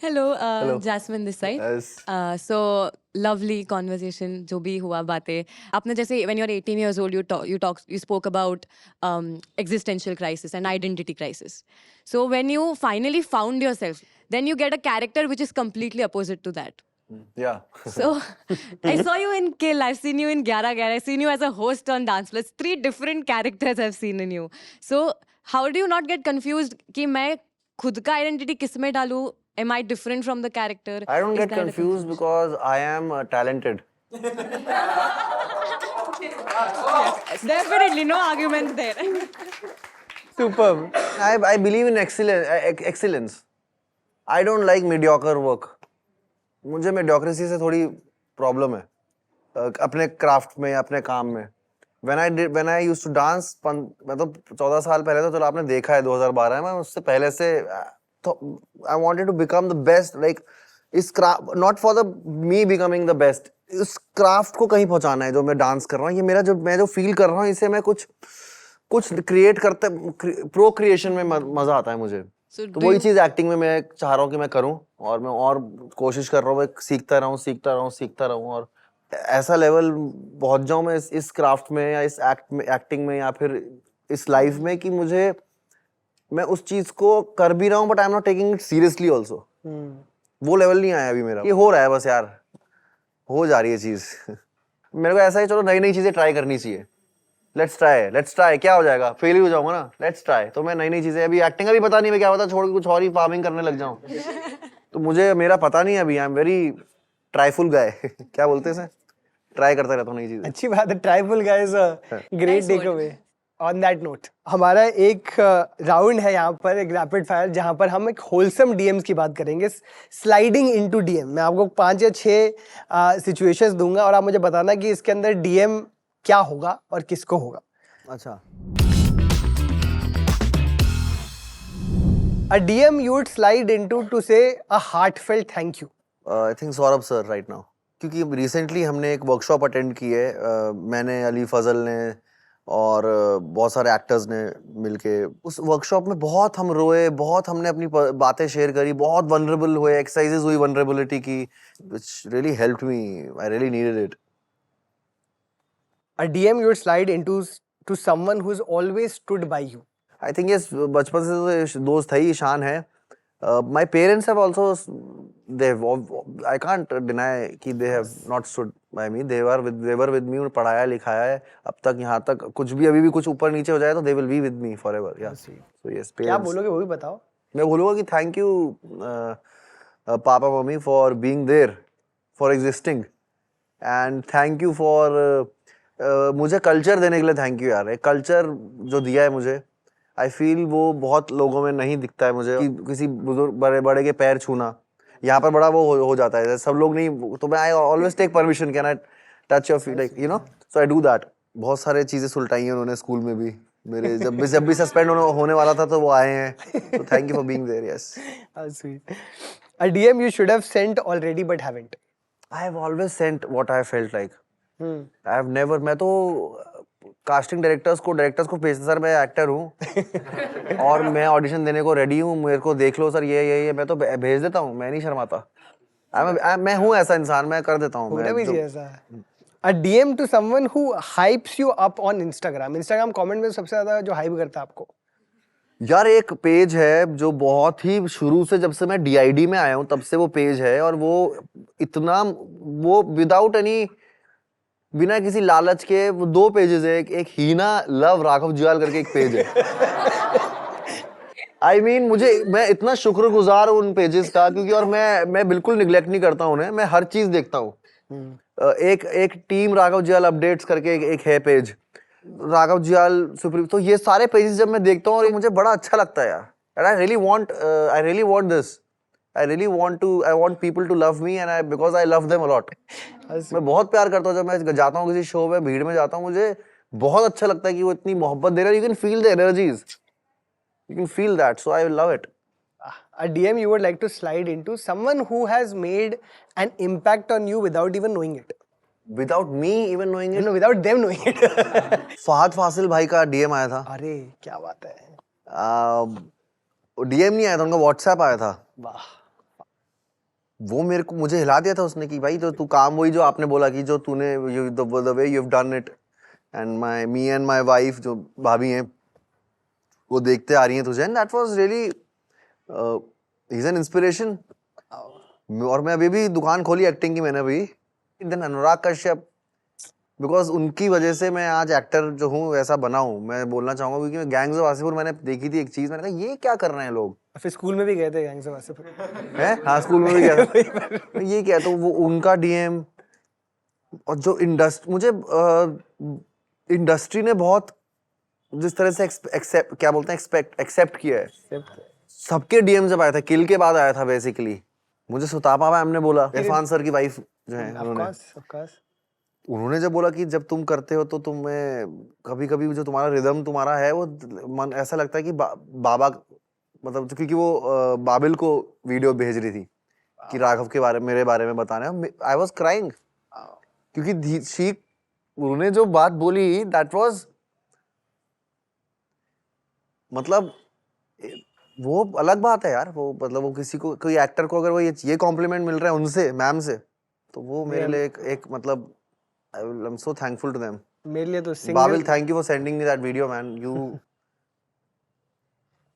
Hello, Hello. Jasmine this side. Yes. So lovely conversation जो भी हुआ बातें आपने जैसे when you're 18 years old you spoke about existential crisis and identity crisis. So when you finally found yourself, then you get a character which is completely opposite to that. Yeah. So I saw you in Kill, I've seen you in 11-11, I've seen you as a host on Dance Plus. 3 different characters I've seen in you. So how do you not get confused कि मैं खुद का identity किस में डालूं? Am I different from the character? I don't Is get that a confused because I am talented. Definitely no arguments there. Superb. I believe in excellence. I don't like mediocre work. मुझे mediocrity से थोड़ी problem है अपने craft में, अपने काम में। When I used to dance, मैं तो 14 साल पहले तो चलो आपने देखा है 2012 में, उससे पहले से तो I wanted to become the best, like इस craft, not for the me becoming the best, इस क्राफ्ट को कहीं पहुंचाना है जो मैं डांस कर रहा हूँ। ये मेरा जो मैं जो फील कर रहा हूँ, इसे मैं कुछ क्रिएट करते, प्रो क्रिएशन में मजा आता है मुझे। तो वही चीज एक्टिंग में मैं चाह रहा हूँ कि मैं करूँ, और मैं और कोशिश कर रहा हूँ, सीखता रहूँ और ऐसा लेवल पहुंच जाऊँ मैं इस क्राफ्ट में या इस एक्टिंग में या फिर इस लाइफ में कि मुझे, मैं उस चीज को कर भी रहा हूँ but I am not taking it seriously also. वो लेवल नहीं आया अभी मेरा, ये हो रहा है बस यार, हो जा रही है चीज। मेरे को ऐसा है चलो नई नई चीजें ट्राई करनी चाहिए, लेट्स ट्राई क्या हो जाएगा, फेल ही हो जाऊंगा ना, लेट्स ट्राई। तो मैं नई नई चीजें, अभी एक्टिंग का भी पता नहीं, मैं क्या पता छोड़ के कुछ और ही फार्मिंग करने लग जाऊं। तो मुझे मेरा पता नहीं है अभी, आई एम वेरी ट्राईफुल गाय क्या बोलते हैं, ट्राई करता रहता हूँ नई चीजें। अच्छी बात है, tribal guys, great Nice take word. Away. On that note, हमारा एक राउंड है यहाँ पर, एक रैपिड फायर, जहाँ पर हम एक होलसम डीएम्स की बात करेंगे, स्लाइडिंग इनटू डीएम। मैं आपको 5 या 6 सिचुएशंस दूंगा और आप मुझे बताना कि इसके अंदर डीएम क्या होगा और किसको होगा। अच्छा, A DM you would slide into to say a heartfelt thank you. I think Saurabh sir right now, क्योंकि रिसेंटली हमने एक वर्कशॉप अटेंड की है, मैंने, अली फजल ने और बहुत सारे एक्टर्स ने मिलके। उस वर्कशॉप में बहुत हम रोए, बहुत हमने अपनी बातें शेयर करी, बहुत वनरेबल हुए, एक्सरसाइजेज हुई वनरेबिलिटी की, which really helped me, I really needed it. A DM you would slide into to someone who's always stood by you. I think ये बचपन से तो दोस्त है ही, शान है। My parents have also, they I can't deny कि they have not stood by me, they were with me, और पढ़ाया लिखाया है अब तक, यहाँ तक कुछ भी अभी भी कुछ ऊपर नीचे हो जाए तो they will be with me forever. या सो यस, क्या बोलोगे वो भी बताओ। मैं बोलूँगा कि thank you papa mummy for being there, for existing, and thank you for मुझे कल्चर देने के लिए, थैंक यू यार। एक कल्चर जो दिया है मुझे, आई फील वो बहुत लोगों में नहीं दिखता है मुझे, कि किसी बुजुर्ग बड़े बड़े के पैर छूना, यहाँ पर बड़ा वो हो जाता है, सब लोग नहीं, तो मैं I always take permission, can I touch your feet, like you know, so I do that. बहुत सारे चीजें सुलटाई हैं उन्होंने स्कूल में भी मेरे, जब भी सस्पेंड होने वाला था तो वो आए हैं, तो thank you for being there. Yes, How sweet. A DM you should have sent already but haven't. I have always sent what I felt like, Hmm. I have never, मैं तो कास्टिंग डायरेक्टर्स को भेजता, sir मैं actor हूँ और मैं audition देने को रेडी हूँ, मेरे को देख लो सर, ये मैं तो भेज देता हूँ, मैं नहीं शर्माता। मैं हूँ ऐसा इंसान, मैं कर देता हूँ। होना भी चाहिए ऐसा। A DM to someone who hypes you up on Instagram. Instagram comment में सबसे ज्यादा जो हाइप करता है आपको। यार एक पेज है जो बहुत ही शुरू से, जब से मैं DID में आया हूँ तब से वो पेज है, और वो इतना, वो विदाउट एनी, बिना किसी लालच के, वो 2 पेजेस है, एक हीना लव राघव जुयाल करके एक पेज है। आई मीन मैं इतना शुक्रगुजार हूँ उन पेजेस का, क्योंकि और मैं बिल्कुल निगलेक्ट नहीं करता हूँ उन्हें, मैं हर चीज देखता हूँ। एक टीम राघव जुयाल अपडेट्स करके एक है पेज, राघव जुयाल सुप्रीम, तो ये सारे पेजेस जब मैं देखता हूँ और मुझे बड़ा अच्छा लगता है यार, and I really want this, I want people to love me, and because I love them a lot. मैं बहुत प्यार करता हूँ, जब मैं जाता हूँ किसी शो में, भीड़ में जाता हूँ, मुझे बहुत अच्छा लगता है कि वो इतनी मोहब्बत दे रहे हैं। You can feel the energies, you can feel that, so I love it. A DM you would like to slide into someone who has made an impact on you without even knowing it. Without me even knowing it. No, without them knowing it. Fahad Faasil भाई का DM आया था। अरे क्या बात है। DM नहीं आया था, उनका WhatsApp आया था। वाह। वो मुझे हिला दिया था उसने, कि भाई तो तू काम वही जो आपने बोला कि जो तूने, the way you've done it, and me and my wife, जो भाभी हैं, वो देखते आ रही हैं तुझे, and that was really he's an inspiration. और मैं अभी भी दुकान खोली एक्टिंग की मैंने अभी, then अनुराग कश्यप, बिकॉज उनकी वजह से मैं आज एक्टर जो हूँ वैसा बना हूँ, मैं बोलना चाहूंगा, क्योंकि मैं गैंग्स ऑफ वासेपुर मैंने देखी थी एक चीज, मैंने कहा ये क्या कर रहे हैं लोग। फिर स्कूल में भी गए थे गैंग्स ऑफ वासेपुर। हैं? हाँ, स्कूल में भी गया था। ये क्या, तो वो उनका DM, और जो मुझे इंडस्ट्री ने बहुत जिस तरह से एक्सेप्ट किया है, सबके DM जब आया था, किल के बाद आया था बेसिकली, मुझे सुतापा मैम ने बोला, इरफान सर की वाइफ जो है, उन्होंने जब बोला कि जब तुम करते हो तो तुम्हें कभी कभी जो तुम्हारा रिदम तुम्हारा है, वो मन ऐसा लगता है कि बाबा, मतलब क्योंकि वो बाबिल को वीडियो भेज रही थी कि राघव के बारे में, मेरे बारे में बताना, आई वाज क्राइंग, क्योंकि उन्होंने जो बात बोली, दैट वाज, मतलब वो अलग बात है यार, वो मतलब वो किसी को, कोई एक्टर को अगर वो ये कॉम्प्लीमेंट मिल रहा है उनसे, मैम से, तो वो मेरे लिए एक मतलब I'm so thankful to them. मेरे लिए तो Babil, thank you for sending me that video, man.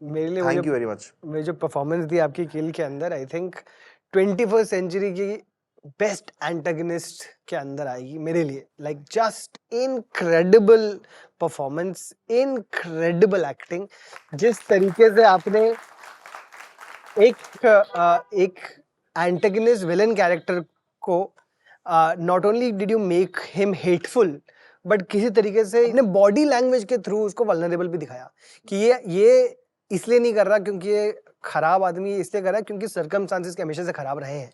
मेरे लिए thank you very much. मेरी जो परफॉर्मेंस दी आपकी किल के अंदर, आई थिंक 21st सेंचुरी की बेस्ट एंटागनिस्ट के अंदर आएगी मेरे लिए. Like just incredible performance, incredible acting. जिस तरीके से आपने एक एंटागनिस्ट विलन कैरेक्टर को not only did you make him hateful, but किसी तरीके से अपने बॉडी लैंग्वेज के थ्रू उसको वल्नरेबल भी दिखाया कि ये इसलिए नहीं कर रहा क्योंकि ये खराब आदमी है, इसलिए कर रहा है क्योंकि सर्कमस्टांसेस के हमेशा से खराब रहे हैं.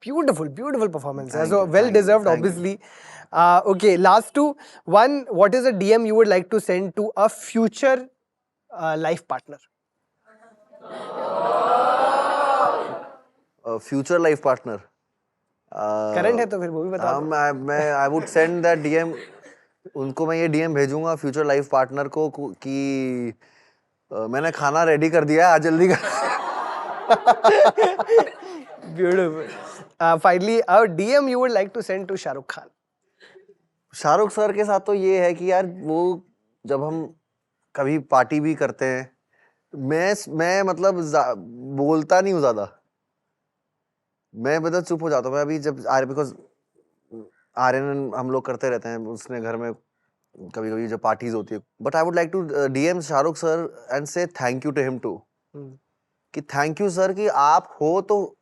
ब्यूटीफुल परफॉर्मेंस है. So well deserved obviously. Okay, last two one. What is a DM you would like to send to a future life partner? Future life partner current है तो फिर वो भी बता दो. मैं I would send that DM. उनको मैं ये डीएम भेजूंगा फ्यूचर लाइफ पार्टनर को कि मैंने खाना रेडी कर दिया है, आज जल्दी कर. Beautiful. Finally a DM you would like to send to Shahrukh Khan? Shahrukh sir के साथ तो ये है कि यार वो जब हम कभी पार्टी भी करते हैं, मैं मतलब बोलता नहीं हूँ ज्यादा. मैं मतलब चुप हो जाता हूँ. मैं अभी जब बिकॉज आर्यन हम लोग करते रहते हैं उसने घर में कभी कभी जब पार्टीज होती है. But I would like to DM Shahrukh sir and say thank you to him too. कि थैंक यू सर कि आप हो तो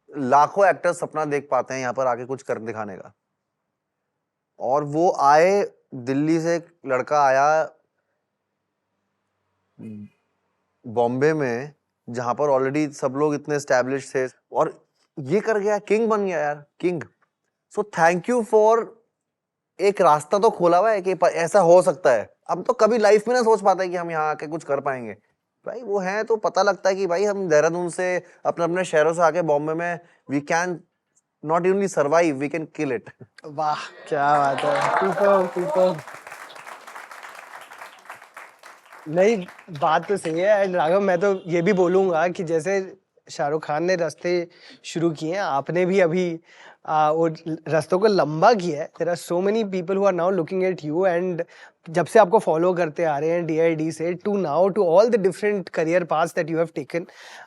लाखों एक्टर्स सपना देख पाते हैं यहाँ पर आके कुछ कर दिखाने का. और वो आए, दिल्ली से एक लड़का आया बॉम्बे में जहां पर ऑलरेडी सब लोग इतने एस्टैब्लिश थे, और ये कर गया, किंग बन गया यार, king. So thank you for एक रास्ता तो खोला हुआ है कि ऐसा हो सकता है. हम तो कभी लाइफ में ना सोच पाते कि हम यहाँ आके कुछ कर पाएंगे. भाई वो है तो पता लगता है कि भाई हम देहरादून से अपने अपने शहरों से आके बॉम्बे में we can not only survive, we can kill it. वाह क्या बात है. सुपर. नहीं, बात तो सही है. एंड राघव, मैं तो ये भी बोलूंगा कि जैसे शाहरुख खान ने रास्ते शुरू किए हैं, आपने भी अभी वो रास्तों को लंबा किया है. There are so many people who are now looking at you, and जब से आपको फॉलो करते आ रहे हैं DID से to now to all the different career paths that you have taken,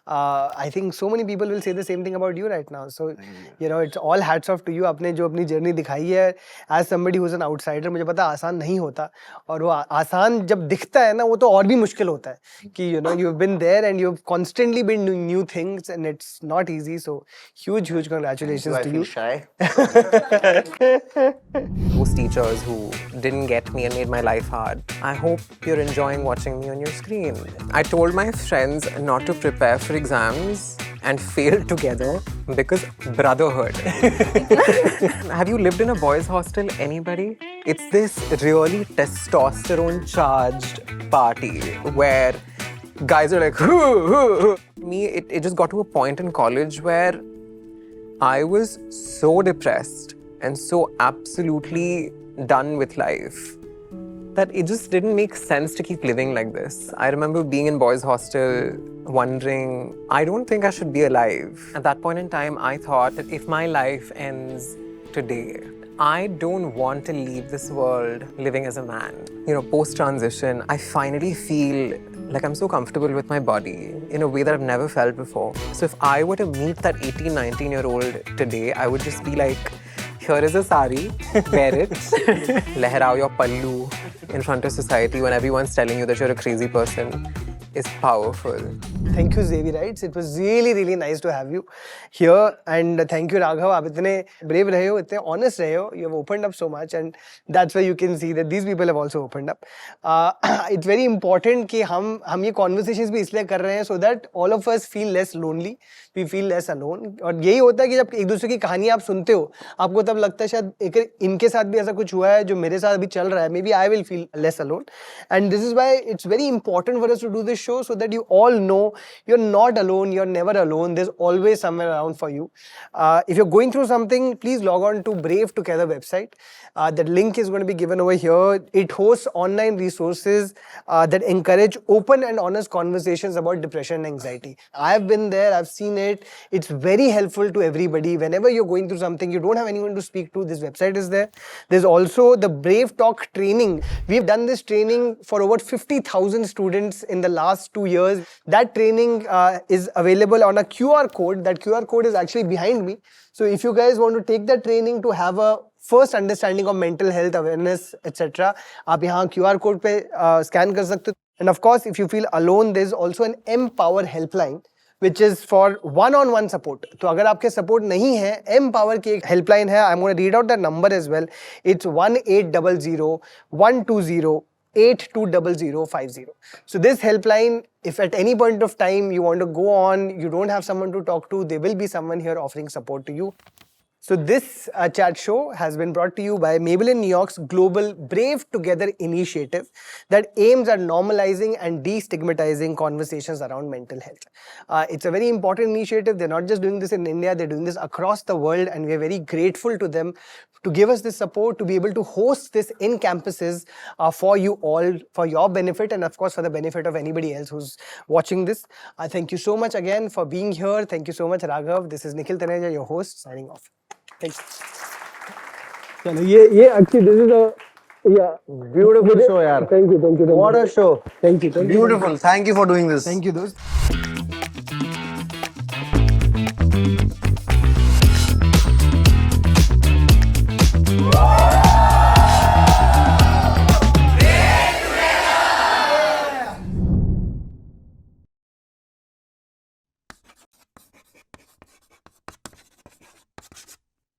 I think so many people will say the same thing about you right now. So you know it's all hats off to you. आपने जो अपनी journey दिखाई है as somebody who is an outsider, मुझे पता आसान नहीं होता, और वो आसान जब दिखता है ना वो तो और भी मुश्किल होता है कि you know you have been there and you have constantly been doing new things and it's not easy. So huge congratulations to you. Those teachers who didn't get me and made my life hard. I hope you're enjoying watching me on your screen. I told my friends not to prepare for exams and fail together because brotherhood. Have you lived in a boys' hostel, anybody? It's this really testosterone charged party where guys are like, hoo. Me, it just got to a point in college where I was so depressed and so absolutely done with life that it just didn't make sense to keep living like this. I remember being in boys' hostel wondering, I don't think I should be alive. At that point in time, I thought that if my life ends today, I don't want to leave this world living as a man. You know, post-transition, I finally feel like I'm so comfortable with my body in a way that I've never felt before. So if I were to meet that 18, 19-year-old today, I would just be like, here is a sari, wear it, lehrao your pallu in front of society when everyone's telling you that you're a crazy person is powerful. Thank you, Xavier Wrights. It was really nice to have you here, and thank you, Raghav. आप इतने brave रहे हो, इतने honest रहे हो. You have opened up so much, and that's why you can see that these people have also opened up. It's very important कि हम ये conversations भी इसलिए कर रहे हैं so that all of us feel less lonely, we feel less alone. और यही होता है कि जब एक दूसरे की कहानी आप सुनते हो, आपको तब लगता है शायद इनके साथ भी ऐसा कुछ हुआ है जो मेरे साथ अभी चल रहा है. Maybe I will feel less alone, and this is why it's very important for us to do this show so that you all know you're not alone, you're never alone, there's always someone around for you. If you're going through something, please log on to Brave Together website. That link is going to be given over here. It hosts online resources that encourage open and honest conversations about depression and anxiety. I've been there, I've seen it. It's very helpful to everybody. Whenever you're going through something, you don't have anyone to speak to, this website is there. There's also the Brave Talk training. We've done this training for over 50,000 students in the last last 2 years. That training is available on a QR code. That QR code is actually behind me. So if you guys want to take that training to have a first understanding of mental health awareness, etc., आप यहाँ QR code पे scan कर सकते हो. And of course, if you feel alone, there's also an Empower helpline, which is for one-on-one support. तो अगर आपके support नहीं है, Empower की एक helpline है. I'm going to read out the number as well. It's 1-800-120-820050. So this helpline, if at any point of time you want to go on, you don't have someone to talk to, there will be someone here offering support to you. So this chat show has been brought to you by Maybelline New York's global Brave Together initiative that aims at normalizing and destigmatizing conversations around mental health. It's a very important initiative. They're not just doing this in India, they're doing this across the world, and we're very grateful to them to give us this support, to be able to host this in campuses for you all, for your benefit, and of course for the benefit of anybody else who's watching this. Thank you so much again for being here. Thank you so much, Raghav. This is Nikhil Taneja, your host, signing off. Thank you. चलो ये actually this is a beautiful show यार. Thank you. What a show. Thank you. Beautiful. Thank you for doing this. Thank you, those.